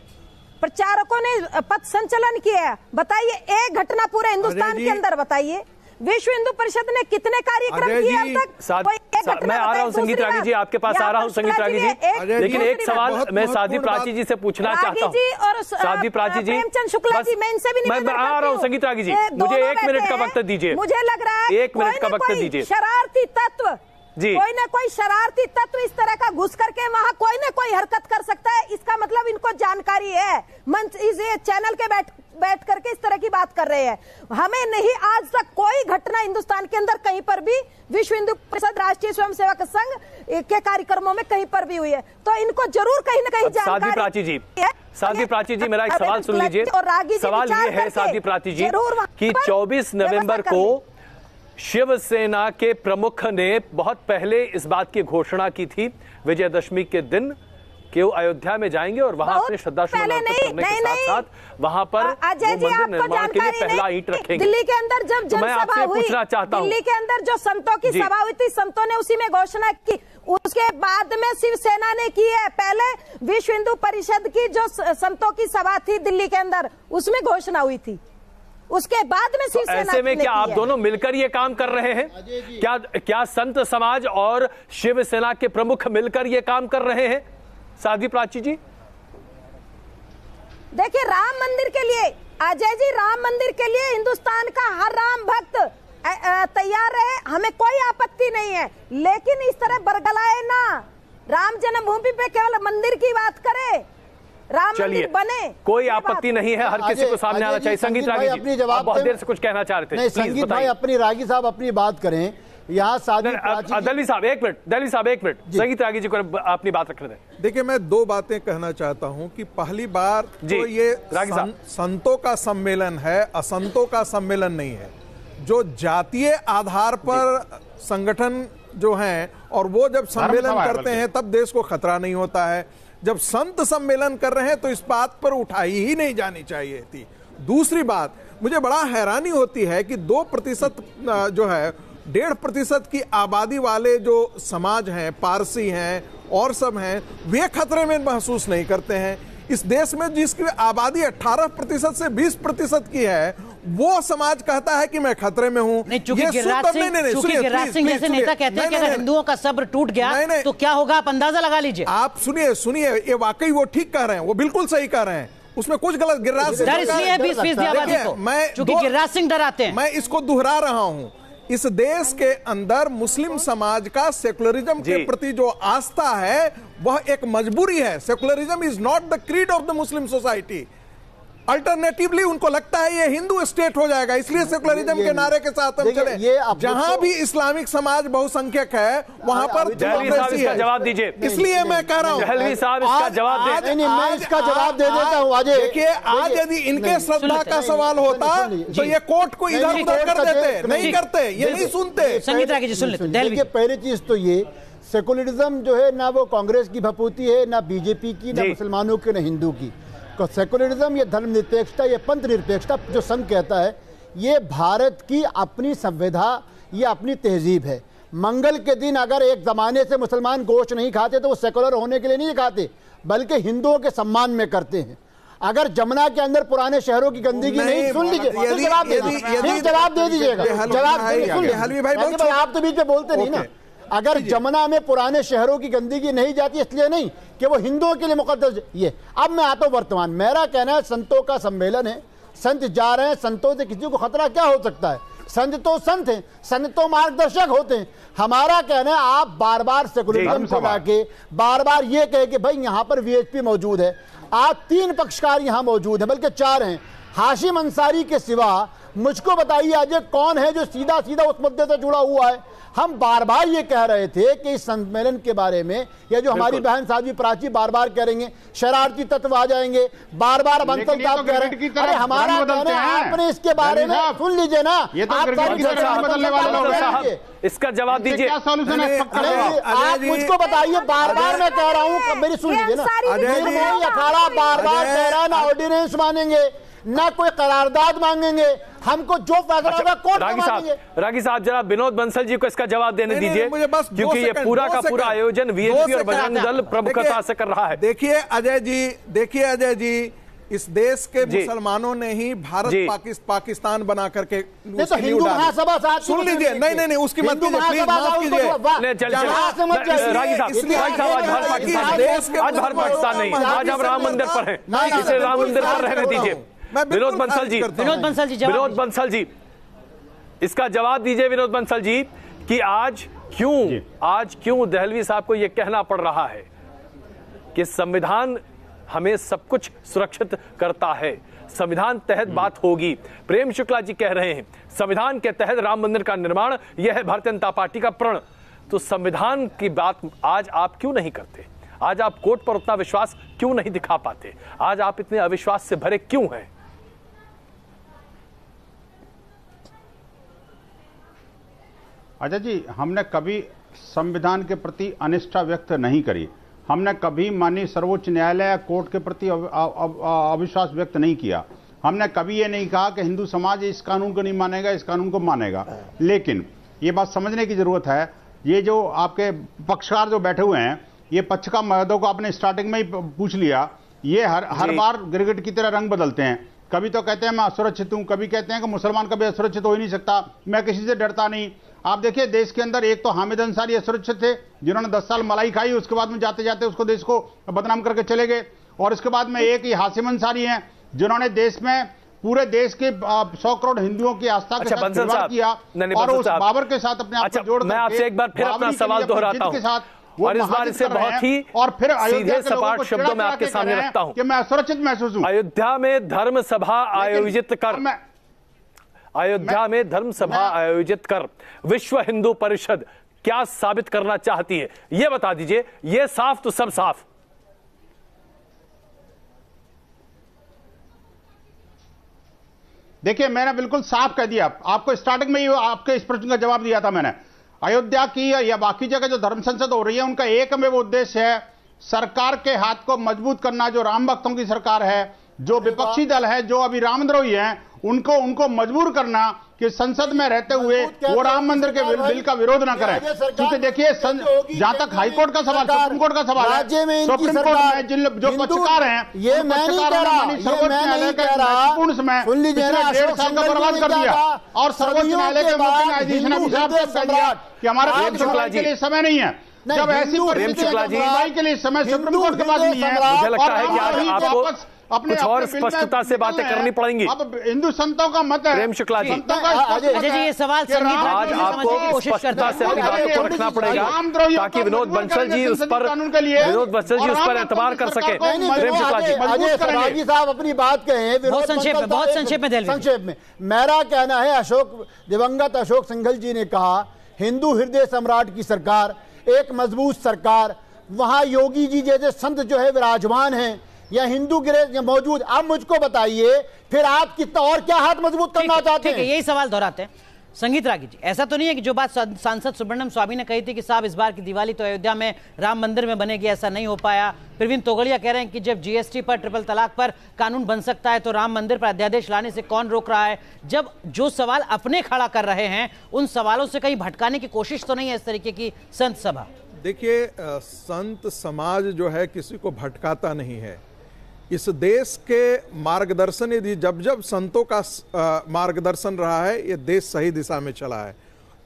प्रचारकों ने पथ संचलन किया। बताइए, एक घटना पूरे हिंदुस्तान के अंदर बताइए। विश्व हिंदू परिषद ने कितने कार्यक्रम किए अब तक? मैं आ रहा हूँ संगीत रागी जी, आपके पास आ रहा हूँ संगीत रागी जी, लेकिन एक सवाल मैं साध्वी प्राची जी से पूछना चाहता हूँ। साध्वी प्राची जी, प्रेमचंद शुक्ला जी, मैं इनसे भी मैं आ रहा हूँ संगीत रागी जी, मुझे 1 मिनट का वक्त दीजिए। मुझे लग रहा है 1 मिनट का वक्त दीजिए। शरारती तत्व जी, कोई ना कोई शरारती तत्व इस तरह का घुस करके वहाँ कोई ना कोई हरकत कर सकता है। इसका मतलब इनको जानकारी है। मंच इस चैनल के बैठ करके इस तरह की बात कर रहे हैं। हमें नहीं, आज तक कोई घटना हिंदुस्तान के अंदर कहीं पर भी विश्व हिंदू परिषद, राष्ट्रीय स्वयंसेवक संघ के कार्यक्रमों में कहीं पर भी हुई है, तो इनको जरूर कहीं ना कहीं जानकारी। साध्वी प्राची जी, साध्वी प्राची जी, मेरा एक सवाल सुन लीजिए। सवाल ये है साध्वी प्राची जी कि 24 नवंबर को शिवसेना के प्रमुख ने बहुत पहले इस बात की घोषणा की थी विजयदशमी के दिन कि वो अयोध्या में जाएंगे और वहां अपने श्रद्धासुमन अर्पित करने के साथ साथ वहां पर वो मंदिर निर्माण के लिए पहला ईंट रखेंगे। दिल्ली के अंदर जब जनसभा हुई, पूछना चाहता हूं, दिल्ली के अंदर जो संतों की सभा हुई थी, संतों ने उसी में घोषणा की। उसके बाद में शिवसेना ने की है। पहले विश्व हिंदू परिषद की जो संतों की सभा थी दिल्ली के अंदर, उसमें घोषणा हुई थी। उसके बाद में शिवसेना ऐसे में क्या आप दोनों मिलकर ये काम कर रहे हैं? क्या संत समाज और शिवसेना के प्रमुख मिलकर ये काम कर रहे हैं? साध्वी प्राची जी, देखिए, राम मंदिर के लिए, अजय जी, राम मंदिर के लिए हिंदुस्तान का हर राम भक्त तैयार रहे, हमें कोई आपत्ति नहीं है, लेकिन इस तरह बरगलाए ना। राम जन्मभूमि पे केवल मंदिर की बात करे, राम मंदिर बने, कोई आपत्ति नहीं है, हर किसी को सामने आना चाहिए। संगीत रागी जी, अपनी जवाब बहुत देर से कुछ कहना चाह रहे थे। नहीं, संगीत भाई अपनी, रागी साहब अपनी बात करें। यहाँ दलवी साहब 1 मिनट, दलवी साहब 1 मिनट, संगीत रागी जी को अपनी बात रखने दें। देखिए, मैं 2 बातें कहना चाहता हूं कि पहली बार तो ये संतों का सम्मेलन है, असंतों का सम्मेलन नहीं है। जो जातीय आधार पर संगठन जो हैं और वो जब सम्मेलन करते हैं तब देश को खतरा नहीं होता है। जब संत सम्मेलन कर रहे हैं तो इस बात पर उठाई ही नहीं जानी चाहिए थी। दूसरी बात, मुझे बड़ा हैरानी होती है कि 2% जो है 1.5% की आबादी वाले जो समाज हैं, पारसी हैं और सब हैं, वे खतरे में महसूस नहीं करते हैं। इस देश में जिसकी आबादी 18% से 20% की है, वो समाज कहता है कि मैं खतरे में हूं। चूंकि गिरिराज सिंह जैसे नेता कहते हैं कि अगर हिंदुओं का सब्र टूट गया तो क्या होगा, आप अंदाजा लगा लीजिए। आप सुनिए, ये वाकई वो ठीक कह रहे हैं, वो बिल्कुल सही कह रहे हैं, उसमें कुछ गलत। गिरिराज सिंह इसलिए है 20% आबादी को, चूंकि गिरिराज सिंह डराते हैं। मैं इसको दोहरा रहा हूं, इस देश के अंदर मुस्लिम समाज का सेकुलरिज्म के प्रति जो आस्था है वह एक मजबूरी है। Secularism is not the creed of the Muslim society. Alternatively उनको लगता है ये हिंदू स्टेट हो जाएगा, इसलिए सेकुलरिज्म के नारे के साथ हम चले। जहां भी इस्लामिक समाज बहुसंख्यक है वहां पर जवाब दीजिए, इसलिए मैं कह रहा हूं साहब इसका जवाब दे। मैं इसका जवाब दे देता हूं। देखिए, आज यदि इनके श्रद्धा का सवाल होता तो ये कोर्ट को इधर उधर कर देते, नहीं करते, ये नहीं सुनते। संगीत रागी जी सुन लेते। देखिए, पहली चीज तो ये सेकुलरिज्म जो है ना वो कांग्रेस की फफूती है, ना बीजेपी की, ना मुसलमानों की, ना हिंदू की। सेकुलरिज्म, ये धर्मनिरपेक्षता, ये पंथ निरपेक्षता जो संघ कहता है, ये भारत की अपनी संविधा, ये अपनी तहजीब है। मंगल के दिन अगर एक जमाने से मुसलमान गोश्त नहीं खाते तो वो सेकुलर होने के लिए नहीं खाते, बल्कि हिंदुओं के सम्मान में करते हैं। अगर जमुना के अंदर पुराने शहरों की गंदगी नहीं, सुन लीजिए, जवाब दे दीजिएगा, आप तो बीच में बोलते नहीं ना। अगर जमुना में पुराने शहरों की गंदगी नहीं जाती, इसलिए नहीं कि वो हिंदुओं के लिए मुकद्दस। ये अब मैं आता हूं वर्तमान। मेरा कहना है संतों का सम्मेलन है, संत जा रहे हैं, संतों से किसी को खतरा क्या हो सकता है? संत तो संत हैं, संत तो मार्गदर्शक होते हैं। हमारा कहना है आप बार बार सेकुलरिज्म को लाके बार बार ये कहे कि भाई यहाँ पर वीएचपी मौजूद है, आज 3 पक्षकार यहाँ मौजूद है, बल्कि 4 हैं। हाशिम अंसारी के सिवा मुझको बताइए आज कौन है जो सीधा सीधा उस मुद्दे से जुड़ा हुआ है? हम बार बार ये कह रहे थे कि इस सम्मेलन के बारे में, या जो हमारी बहन साध्वी प्राची बार बार कह रही हैं, शरारती तत्व आ जाएंगे, बार बार बंसल साहब कह रहे हैं। अरे हमारा कहना है, आपने इसके बारे में सुन लीजिए ना, इसका जवाब दीजिए। आप मुझको बताइए, बार बार मैं कह रहा हूँ, मेरी सुन लीजिए ना। अखाड़ा बार बार कह रहा है ना ऑर्डिनेंस मानेंगे ना कोई करारदाद मांगेंगे, हमको जो फैसला होगा कोर्ट में मानेंगे। रागी साहब जरा विनोद बंसल जी को इसका जवाब देने दीजिए, क्योंकि ये पूरा का पूरा आयोजन वीएचपी और बजरंग दल प्रमुखता से कर रहा है। देखिए अजय जी, इस देश के मुसलमानों ने ही भारत पाकिस्तान बना करके तो हिंदू महासभा साथ सुन लीजिए। नहीं उसकी मत कीजिए, प्लीज माफ कीजिए। आज भारत पाकिस्तान नहीं, आज हम राम मंदिर पर हैं, इसे राम मंदिर पर रहने दीजिए। विनोद बंसल जी इसका जवाब दीजिए। विनोद बंसल जी कि आज क्यों दहलवी साहब को यह कहना पड़ रहा है कि संविधान हमें सब कुछ सुरक्षित करता है, संविधान तहत बात होगी। प्रेम शुक्ला जी कह रहे हैं संविधान के तहत राम मंदिर का निर्माण, यह है भारतीय जनता पार्टी का प्रण। तो संविधान की बात आज आप क्यों नहीं करते? आज आप कोर्ट पर उतना विश्वास क्यों नहीं दिखा पाते? आज आप इतने अविश्वास से भरे क्यों हैं? अजय जी, हमने कभी संविधान के प्रति अनिष्ठा व्यक्त नहीं करी, हमने कभी माननीय सर्वोच्च न्यायालय कोर्ट के प्रति अविश्वास व्यक्त नहीं किया, हमने कभी ये नहीं कहा कि हिंदू समाज इस कानून को नहीं मानेगा, इस कानून को मानेगा। लेकिन ये बात समझने की जरूरत है, ये जो आपके पक्षकार जो बैठे हुए हैं, ये पक्ष का महोदय को आपने स्टार्टिंग में ही पूछ लिया, ये हर बार गिरगिट की तरह रंग बदलते हैं। कभी तो कहते हैं मैं असुरक्षित हूं, कभी कहते हैं कि मुसलमान कभी असुरक्षित हो ही नहीं सकता, मैं किसी से डरता नहीं। आप देखिए देश के अंदर एक तो हामिद अंसारी असुरक्षित थे, जिन्होंने 10 साल मलाई खाई, उसके बाद में जाते जाते उसको देश को बदनाम करके चले गए। और इसके बाद में एक ही हासिम अंसारी हैं, जिन्होंने देश में पूरे देश के 100 करोड़ हिंदुओं की आस्था के साथ खिलवाड़ किया और उस बाबर के साथ अपने आप को जोड़ मैं आपसे एक बार फिर अपना सवाल दोहराता हूं और इस बार इसे बहुत ही और फिर सीधे सपाट शब्दों में आपके सामने रखता हूं कि मैं असुरक्षित महसूस हूं। अयोध्या में धर्म सभा आयोजित कर विश्व हिंदू परिषद क्या साबित करना चाहती है, यह बता दीजिए। यह साफ तो सब साफ। देखिए मैंने बिल्कुल साफ कह दिया, आपको स्टार्टिंग में ही आपके इस प्रश्न का जवाब दिया था मैंने। अयोध्या की या बाकी जगह जो धर्म संसद हो रही है, उनका एकमेव उद्देश्य है सरकार के हाथ को मजबूत करना। जो राम भक्तों की सरकार है, जो विपक्षी दल है, जो अभी रामद्रोही हैं, उनको मजबूर करना कि संसद में रहते हुए वो राम मंदिर के बिल का विरोध ना करें। क्योंकि देखिए जहां तक हाईकोर्ट का सवाल, सुप्रीम कोर्ट का सवाल है, सुप्रीम कोर्ट में जिन जो पक्षकार हैं, ये मैं नहीं कह रहा, सर्वोच्च न्यायालय का महत्वपूर्ण समय पिछले 1.5 साल का बर्बाद कर दिया। और सर्वोच्च न्यायालय के मुख्य न्यायाधीश ने भी साफ कह दिया कि हमारे पास के लिए समय नहीं है। जब ऐसी परिस्थिति के लिए समय सुप्रीम कोर्ट के पास नहीं है, मुझे लगता है कि आज आपको कुछ और स्पष्टता से बातें करनी पड़ेंगी। अब हिंदू संतों का मत है। प्रेम शुक्ला जी, अजय जी ये सवाल आज आपको स्पष्टता से अपनी बातों को रखना पड़ेगा ताकि विनोद बंसल जी उस पर एतबार कर सके। प्रेम शुक्ला जी साहब अपनी बात कहें, बहुत संक्षेप में। मेरा कहना है, दिवंगत अशोक सिंघल जी ने कहा हिंदू हृदय सम्राट की सरकार, एक मजबूत सरकार, वहां योगी जी जैसे संत जो है विराजमान हैं या हिंदू गिरे मौजूद। आप मुझको बताइए फिर आप कितना और क्या हाथ मजबूत करना चाहते हैं? यही सवाल दोहराते हैं। संगीत रागी जी, ऐसा तो नहीं है कि जो बात सांसद सुब्रमण्यम स्वामी ने कही थी कि साहब इस बार की दिवाली तो अयोध्या में राम मंदिर में बनेगी, ऐसा नहीं हो पाया। प्रवीण तोगड़िया कह रहे हैं कि जब जीएसटी पर, ट्रिपल तलाक पर कानून बन सकता है तो राम मंदिर पर अध्यादेश लाने से कौन रोक रहा है? जब जो सवाल अपने खड़ा कर रहे हैं उन सवालों से कहीं भटकाने की कोशिश तो नहीं है इस तरीके की संत सभा? देखिए संत समाज जो है किसी को भटकाता नहीं है। इस देश के मार्गदर्शन यदि जब संतों का मार्गदर्शन रहा है, ये देश सही दिशा में चला है।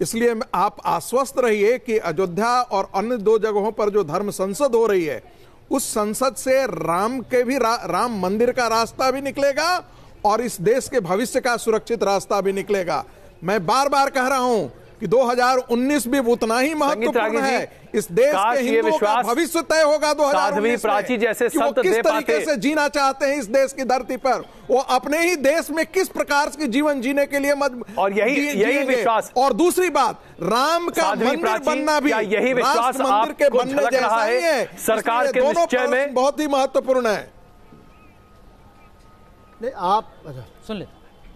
इसलिए आप आश्वस्त रहिए कि अयोध्या और अन्य 2 जगहों पर जो धर्म संसद हो रही है, उस संसद से राम मंदिर का रास्ता भी निकलेगा और इस देश के भविष्य का सुरक्षित रास्ता भी निकलेगा। मैं बार बार कह रहा हूं कि 2019 भी उतना ही महत्वपूर्ण है। इस देश के हिंदुओं का भविष्य तय होगा 2019 प्राची जैसे संत किस तरीके से जीना चाहते हैं इस देश की धरती पर, वो अपने ही देश में किस प्रकार के जीवन जीने के लिए और यही विश्वास। और दूसरी बात, राम का मंदिर बनना भी यही विश्वास मंदिर के बनने जैसा ही है। सरकार के निश्चय में बहुत ही महत्वपूर्ण है। नहीं, आप सुन ले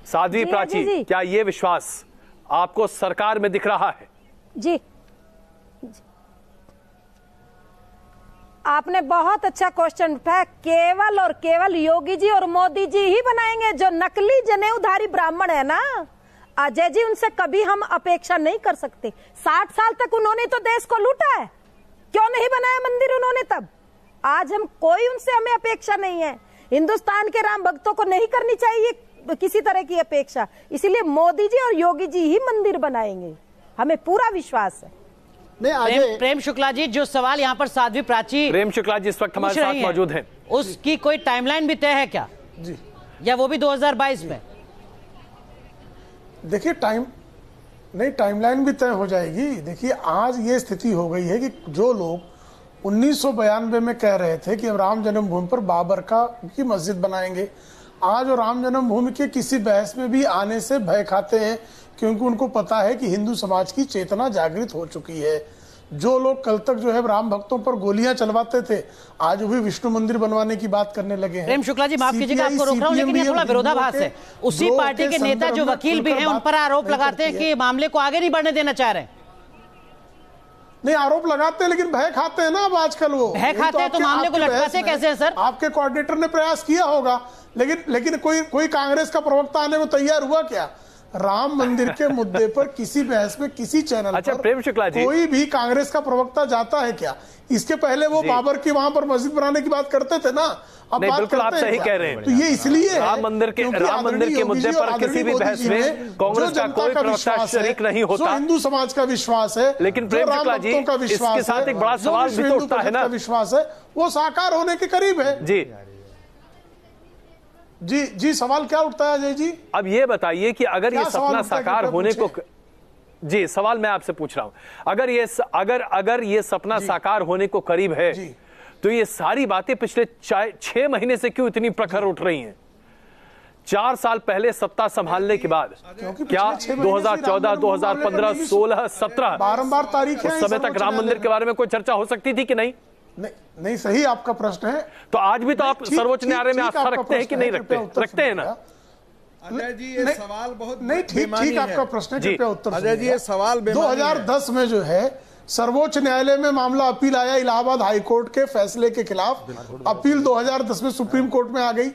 साध्वी प्राची, क्या ये विश्वास आपको सरकार में दिख रहा है? जी, आपने बहुत अच्छा क्वेश्चन उठाया। केवल और केवल योगी जी और मोदी जी ही बनाएंगे। जो नकली जनेऊधारी ब्राह्मण है ना अजय जी, उनसे कभी हम अपेक्षा नहीं कर सकते। 60 साल तक उन्होंने तो देश को लूटा है, क्यों नहीं बनाया मंदिर उन्होंने तब? आज हम कोई उनसे हमें अपेक्षा नहीं है। हिंदुस्तान के राम भक्तों को नहीं करनी चाहिए किसी तरह की अपेक्षा, इसीलिए मोदी जी और योगी जी ही मंदिर बनाएंगे, हमें पूरा विश्वास है। नहीं, प्रेम शुक्ला जी, जो सवाल यहाँ पर साध्वी प्राची प्रेम शुक्ला जी इस वक्त हमारे साथ मौजूद हैं, उसकी कोई टाइमलाइन भी तय है क्या जी, या वो भी 2022 में? देखिए टाइमलाइन भी तय हो जाएगी। देखिए आज ये स्थिति हो गई है कि जो लोग 1992 में कह रहे थे कि हम राम जन्मभूमि पर बाबर की मस्जिद बनाएंगे, आज वो राम जन्मभूमि के किसी बहस में भी आने से भय खाते हैं, क्योंकि उनको पता है कि हिंदू समाज की चेतना जागृत हो चुकी है। जो लोग कल तक जो है राम भक्तों पर गोलियां चलवाते थे, आज भी विष्णु मंदिर बनवाने की बात करने लगे हैं। प्रेम शुक्ला जी, माफ कीजिएगा आपको रोक रहा हूं, लेकिन ये थोड़ा विरोधाभास है। उसी पार्टी के नेता जो वकील भी हैं, उन पर आरोप लगाते हैं कि मामले को आगे नहीं बढ़ने देना चाह रहे हैं। नहीं, आरोप लगाते हैं लेकिन भय खाते हैं ना। अब आजकल वो भय खाते हैं तो मामले को लटकाते कैसे हैं सर? आपके कोऑर्डिनेटर ने प्रयास किया होगा, लेकिन कोई कांग्रेस का प्रवक्ता आने को तैयार हुआ क्या? राम मंदिर के मुद्दे पर किसी बहस में किसी चैनल पर प्रेम शुक्ला जी, कोई भी कांग्रेस का प्रवक्ता जाता है क्या? इसके पहले वो बाबर की वहां पर मस्जिद बनाने की बात करते थे ना। अब नहीं, बात बिल्कुल आप सही कह रहे हैं। तो ये इसलिए राम मंदिर के मुद्दे पर किसी भी बहस में कांग्रेस का कोई प्रवक्ता शरीक नहीं होता। हिंदू समाज का विश्वास है, लेकिन प्रेम शुक्ला जी, इसके साथ एक बड़ा सवाल भी तो उठता है ना, विश्वास है वो साकार होने के करीब है। जी, सवाल क्या उठता है अजय जी? अब ये बताइए कि अगर ये सपना साकार होने को, जी सवाल मैं आपसे पूछ रहा हूं, अगर ये सपना साकार होने को करीब है, तो ये सारी बातें पिछले 6 महीने से क्यों इतनी प्रखर उठ रही हैं? 4 साल पहले सत्ता संभालने के बाद क्या 2014, 2015, 16, 17 बारंबार तारीख उस समय तक राम मंदिर के बारे में कोई चर्चा हो सकती थी कि नहीं? नहीं, सही आपका प्रश्न है। तो आज भी तो आप सर्वोच्च न्यायालय में आस्था रखते हैं कि नहीं रखते हैं ना? अजय जी ये सवाल बहुत नहीं, ठीक आपका प्रश्न है, कृपया उत्तर अजय जी ये सवाल 2010 में जो है सर्वोच्च न्यायालय में मामला अपील आया इलाहाबाद हाईकोर्ट के फैसले के खिलाफ। अपील 2010 में सुप्रीम कोर्ट में आ गई।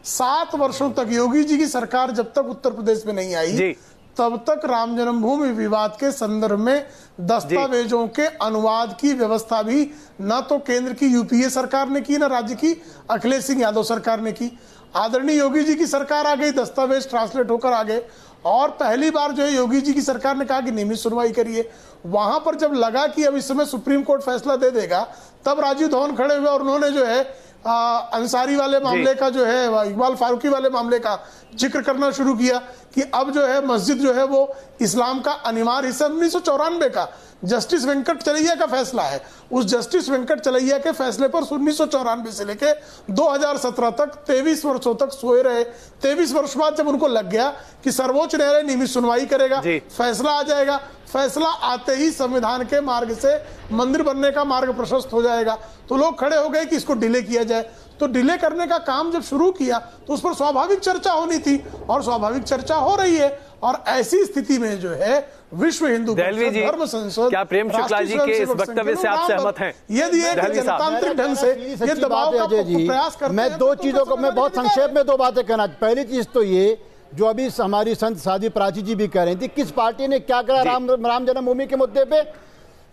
7 वर्षों तक योगी जी की सरकार जब तक उत्तर प्रदेश में नहीं आई, तब तक राम जन्मभूमि विवाद के संदर्भ में दस्तावेजों के अनुवाद की व्यवस्था भी न तो केंद्र की यूपीए सरकार ने की, न राज्य की अखिलेश सिंह यादव सरकार ने की। आदरणीय योगी जी की सरकार आ गई, दस्तावेज ट्रांसलेट होकर आ गए, और पहली बार जो है योगी जी की सरकार ने कहा कि नियमित सुनवाई करिए। वहां पर जब लगा कि अब इस समय सुप्रीम कोर्ट फैसला दे देगा, तब राजीव धवन खड़े हुए और उन्होंने जो है अंसारी वाले मामले का जो है, इकबाल फारूकी वाले मामले का जिक्र करना शुरू किया कि अब जो है मस्जिद जो है वो इस्लाम का अनिवार्य हिस्सा। 1994 का जस्टिस वेंकट चलैया का फैसला है। उस जस्टिस वेंकट चलैया के फैसले पर 1994 से लेके 2017 तक 23 वर्षों तक सोए रहे। 23 वर्ष बाद जब उनको लग गया कि सर्वोच्च न्यायालय नियमित सुनवाई करेगा, फैसला आ जाएगा, फैसला आते ही संविधान के मार्ग से मंदिर बनने का मार्ग प्रशस्त हो जाएगा, तो लोग खड़े हो गए कि इसको डिले किया जाए। तो डिले करने का काम जब शुरू किया तो उस पर स्वाभाविक चर्चा होनी थी, और स्वाभाविक चर्चा हो रही है। और ऐसी स्थिति में जो है विश्व हिंदू धर्म संसद, क्या प्रेम शुक्ला जी के इस वक्तव्य से आप सहमत हैं? यदि जनतांत्रिक ढंग से ये दबाव का प्रयास करते हैं, मैं 2 चीजों को मैं बहुत संक्षेप में 2 बातें कहना। पहली चीज तो ये जो अभी हमारी संत साध्वी प्राची जी भी कह रही थी, किस पार्टी ने क्या करा राम जन्मभूमि के मुद्दे पे,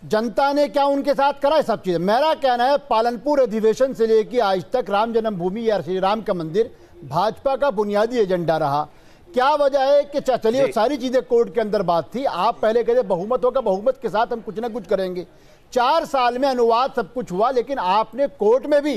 जनता ने क्या उनके साथ करा है, सब चीजें। मेरा कहना है पालनपुर अधिवेशन से लेकर आज तक राम जन्मभूमि या श्री राम का मंदिर भाजपा का बुनियादी एजेंडा रहा। क्या वजह है कि चलिए सारी चीजें कोर्ट के अंदर बात थी, आप पहले कहते बहुमत होगा, बहुमत के साथ हम कुछ ना कुछ करेंगे। 4 साल में अनुवाद सब कुछ हुआ, लेकिन आपने कोर्ट में भी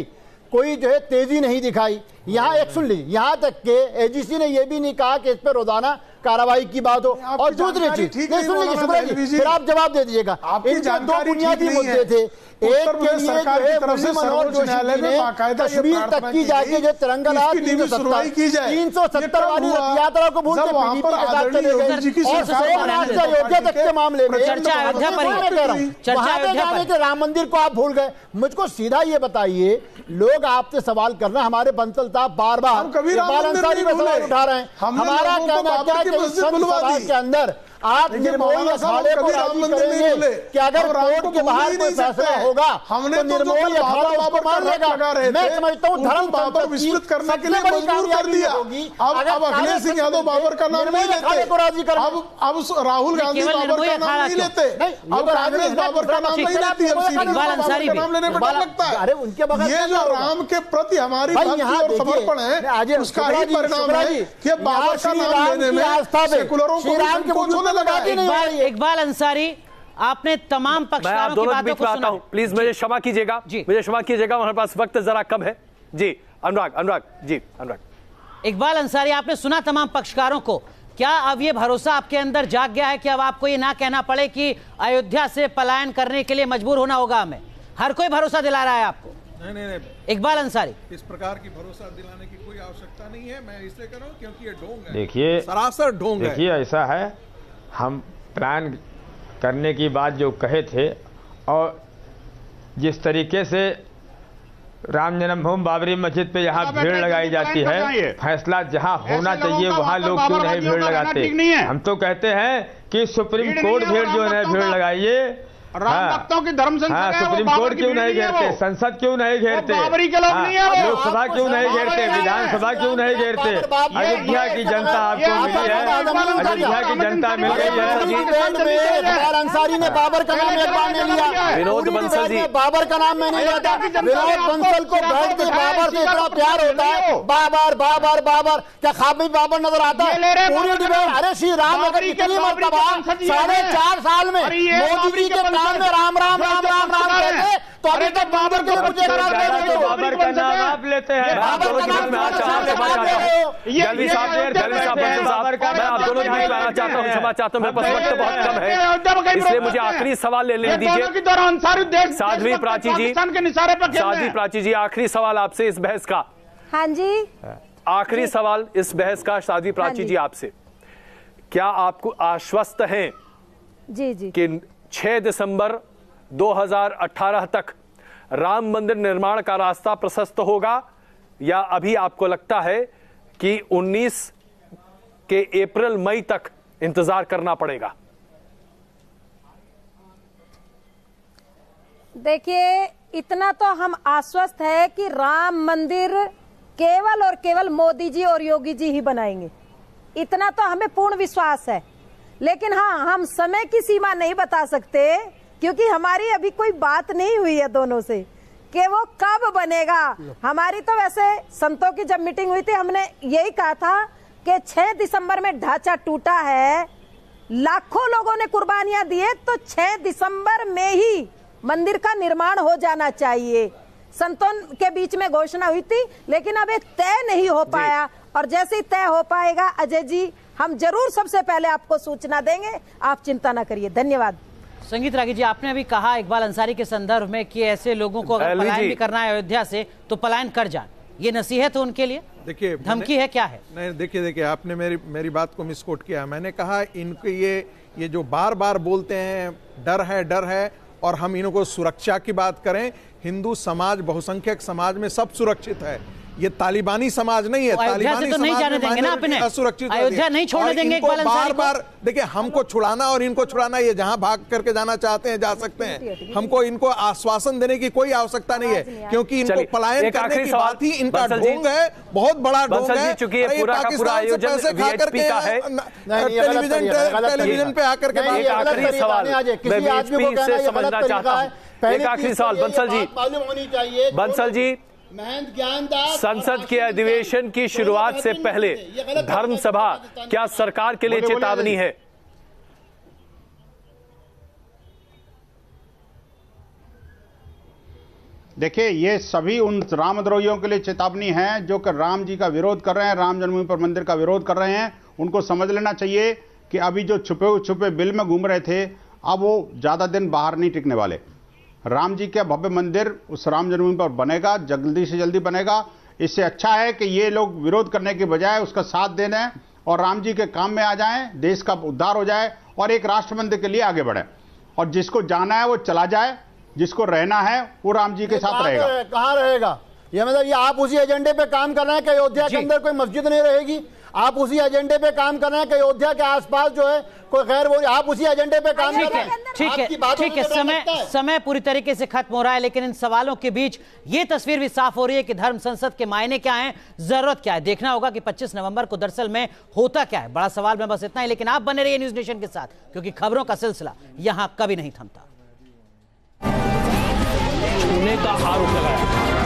कोई जो है तेजी नहीं दिखाई। यहाँ एक सुन ली, यहाँ तक के एजीसी ने यह भी नहीं कहा कि इस पर रोजाना कार्रवाई की बात हो। और दूसरी चीज सुन लीजिए, फिर आप जवाब दे दीजिएगा। इनके दो बुनियादी मुद्दे थे, एक के लिए मनोहर जोशी ने कश्मीर तक की जाके जो तिरंगा लाल 370 वाली रथ यात्रा को भूल के बीजेपी के साथ चले गए, और सोमनाथ से अयोध्या तक के मामले में चर्चा अयोध्या पर वहां पे जाने के राम मंदिर को आप भूल गए। मुझको सीधा ये बताइए, लोग आपसे सवाल कर रहे हैं, हमारे बंसल साहब बार बार इकबाल अंसारी पर सवाल उठा रहे हैं। हमारा कहना क्या है कि इस सभा के अंदर आप निर्मोही अखाड़े को राजी करेंगे कि अगर कोर्ट के बाहर कोई फैसला होगा तो निर्मोही अखाड़ा उसको मान लेगा। मैं समझता हूँ धर्म बाबर विस्तृत करने के लिए मजबूर कर दिया होगी। अब अखिलेश सिंह यादव बाबर का नाम नहीं लेते, को राजी कर, अब राहुल गांधी बाबर का नाम नहीं लेते, अब कांग्रेस बाबर का नाम नहीं लेती, अब नाम लेने पर डर लगता है। अरे उनके बगैर ये जो राम के प्रति हमारी भक्ति और समर्पण है, उसका ही परिणाम है कि बाबर का नाम लेने में सेकुलरों को इकबाल अंसारी, आपने तमाम पक्षकारों की बातों को सुना। प्लीज मुझे क्षमा कीजिएगा, मुझे क्षमा कीजिएगा, हमारे पास वक्त जरा कम है। जी अनुराग। इकबाल अंसारी, आपने सुना तमाम पक्षकारों को। क्या अब ये भरोसा आपके अंदर जाग गया है कि अब आपको ये ना कहना पड़े कि अयोध्या से पलायन करने के लिए मजबूर होना होगा हमें? हर कोई भरोसा दिला रहा है आपको? नहीं। इकबाल अंसारी, इस प्रकार की भरोसा दिलाने की कोई आवश्यकता नहीं है। मैं इसलिए कर रहा हूं क्योंकि ये ढोंग है, देखिए सरासर ढोंग है। देखिए ऐसा है, हम प्लान करने की बात जो कहे थे, और जिस तरीके से राम जन्मभूमि बाबरी मस्जिद पे यहाँ भीड़ लगाई जाती है, फैसला जहाँ होना चाहिए वहाँ लोग क्यों नहीं भीड़ लगाते? हम तो कहते हैं कि सुप्रीम कोर्ट भीड़ लगाइए, राम भक्तों की धर्म संसद है, सुप्रीम कोर्ट क्यों नहीं घेरते, संसद क्यों नहीं घेरते, लोकसभा क्यों नहीं घेरते, विधानसभा क्यों नहीं घेरते? अयोध्या की जनता आपको मिली है, अयोध्या की जनता मिल गई है। इकबाल अंसारी ने बाबर का नाम एक बार नहीं लिया, विनोद बंसल जी, बाबर का नाम मैं नहीं लिया था। विनोद बंसल को बैठ के बाबर से इतना प्यार होता है, बाबर क्या ख्वाब में बाबर नजर आता है? पूरी डिबेट, अरे श्री राम अगर इतनी मर्तबा 4.5 साल में मोदी जी के में राम कहते तो अभी तक बाबर के लिए मुझे बाबर का नाम आप लेते हैं। मैं आप दोनों की बीच में आना चाहता हूं, क्षमा चाहता हूं, मेरे पास वक्त बहुत कम है, इसलिए मुझे आखिरी सवाल लेने दीजिए। साध्वी प्राची जी, आखिरी सवाल आपसे इस बहस का। हाँ जी, आखिरी सवाल इस बहस का साध्वी प्राची जी आपसे, क्या आपको आश्वस्त हैं जी कि 6 दिसंबर 2018 तक राम मंदिर निर्माण का रास्ता प्रशस्त होगा, या अभी आपको लगता है कि 19 के अप्रैल मई तक इंतजार करना पड़ेगा? देखिए, इतना तो हम आश्वस्त है कि राम मंदिर केवल और केवल मोदी जी और योगी जी ही बनाएंगे, इतना तो हमें पूर्ण विश्वास है। लेकिन हाँ, हम समय की सीमा नहीं बता सकते, क्योंकि हमारी अभी कोई बात नहीं हुई है दोनों से कि वो कब बनेगा। हमारी तो वैसे संतों की जब मीटिंग हुई थी, हमने यही कहा था कि 6 दिसंबर में ढांचा टूटा है, लाखों लोगों ने कुर्बानियां दी, तो 6 दिसंबर में ही मंदिर का निर्माण हो जाना चाहिए। संतों के बीच में घोषणा हुई थी, लेकिन अब ये तय नहीं हो पाया, और जैसे ही तय हो पाएगा अजय जी, हम जरूर सबसे पहले आपको सूचना देंगे, आप चिंता ना करिए। धन्यवाद। संगीत रागी जी, आपने अभी कहा इकबाल अंसारी के संदर्भ में कि ऐसे लोगों को अगर पलायन भी करना है अयोध्या से तो पलायन कर जाए, ये नसीहत है उनके लिए? देखिए, धमकी है, क्या है? नहीं, देखिए आपने मेरी बात को मिसकोट किया। मैंने कहा इनके ये जो बार बार बोलते हैं डर है, और हम इनको सुरक्षा की बात करें, हिंदू समाज बहुसंख्यक समाज में सब सुरक्षित है, ये तालिबानी समाज नहीं है। तालिबानी तो नहीं जाने देंगे ना, अपने असुरक्षित अयोध्या नहीं छोड़ने देंगे। बार देखिए, हमको छुड़ाना और इनको छुड़ाना, ये जहां भाग करके जाना चाहते हैं जा सकते हैं। हमको इनको आश्वासन देने की कोई आवश्यकता नहीं है, क्योंकि इनको पलायन करने की बात ही इनका ढोंग है, बहुत बड़ा ढोंग है। चूंकि पाकिस्तान से पैसे खा करके टेलीविजन पे आकर के आखिरी सवाल से समझना चाहता हूँ, एक आखिरी सवाल बंसल जी, संसद के अधिवेशन की शुरुआत से पहले धर्म सभा क्या सरकार के लिए चेतावनी है? देखिए, ये सभी उन रामद्रोहियों के लिए चेतावनी है जो कि राम जी का विरोध कर रहे हैं, राम जन्मभूमि पर मंदिर का विरोध कर रहे हैं। उनको समझ लेना चाहिए कि अभी जो छुपे बिल में घूम रहे थे, अब वो ज्यादा दिन बाहर नहीं टिकने वाले। राम जी का भव्य मंदिर उस राम जन्मभूमि पर बनेगा, जल्दी से जल्दी बनेगा। इससे अच्छा है कि ये लोग विरोध करने के बजाय उसका साथ देने और राम जी के काम में आ जाएं, देश का उद्धार हो जाए और एक राष्ट्र मंदिर के लिए आगे बढ़े। और जिसको जाना है वो चला जाए, जिसको रहना है वो राम जी के साथ रहेगा। कहाँ रहेगा? ये मतलब ये आप उसी एजेंडे पे काम कर रहे हैं कि अयोध्या के अंदर कोई मस्जिद नहीं रहेगी? आप उसी एजेंडे पे काम कर रहे हैं कि अयोध्या के आसपास जो है कोई गैर, वो आप उसी एजेंडे पे काम कर रहे हैं? ठीक है, समय पूरी तरीके से खत्म हो रहा है, लेकिन इन सवालों के बीच ये तस्वीर भी साफ हो रही है कि धर्म संसद के मायने क्या है, जरूरत क्या है। देखना होगा कि 25 नवंबर को दरअसल में होता क्या है। बड़ा सवाल में बस इतना ही, लेकिन आप बने रहिए न्यूज नेशन के साथ, क्योंकि खबरों का सिलसिला यहां कभी नहीं थमता। छूने का आरोप लगाया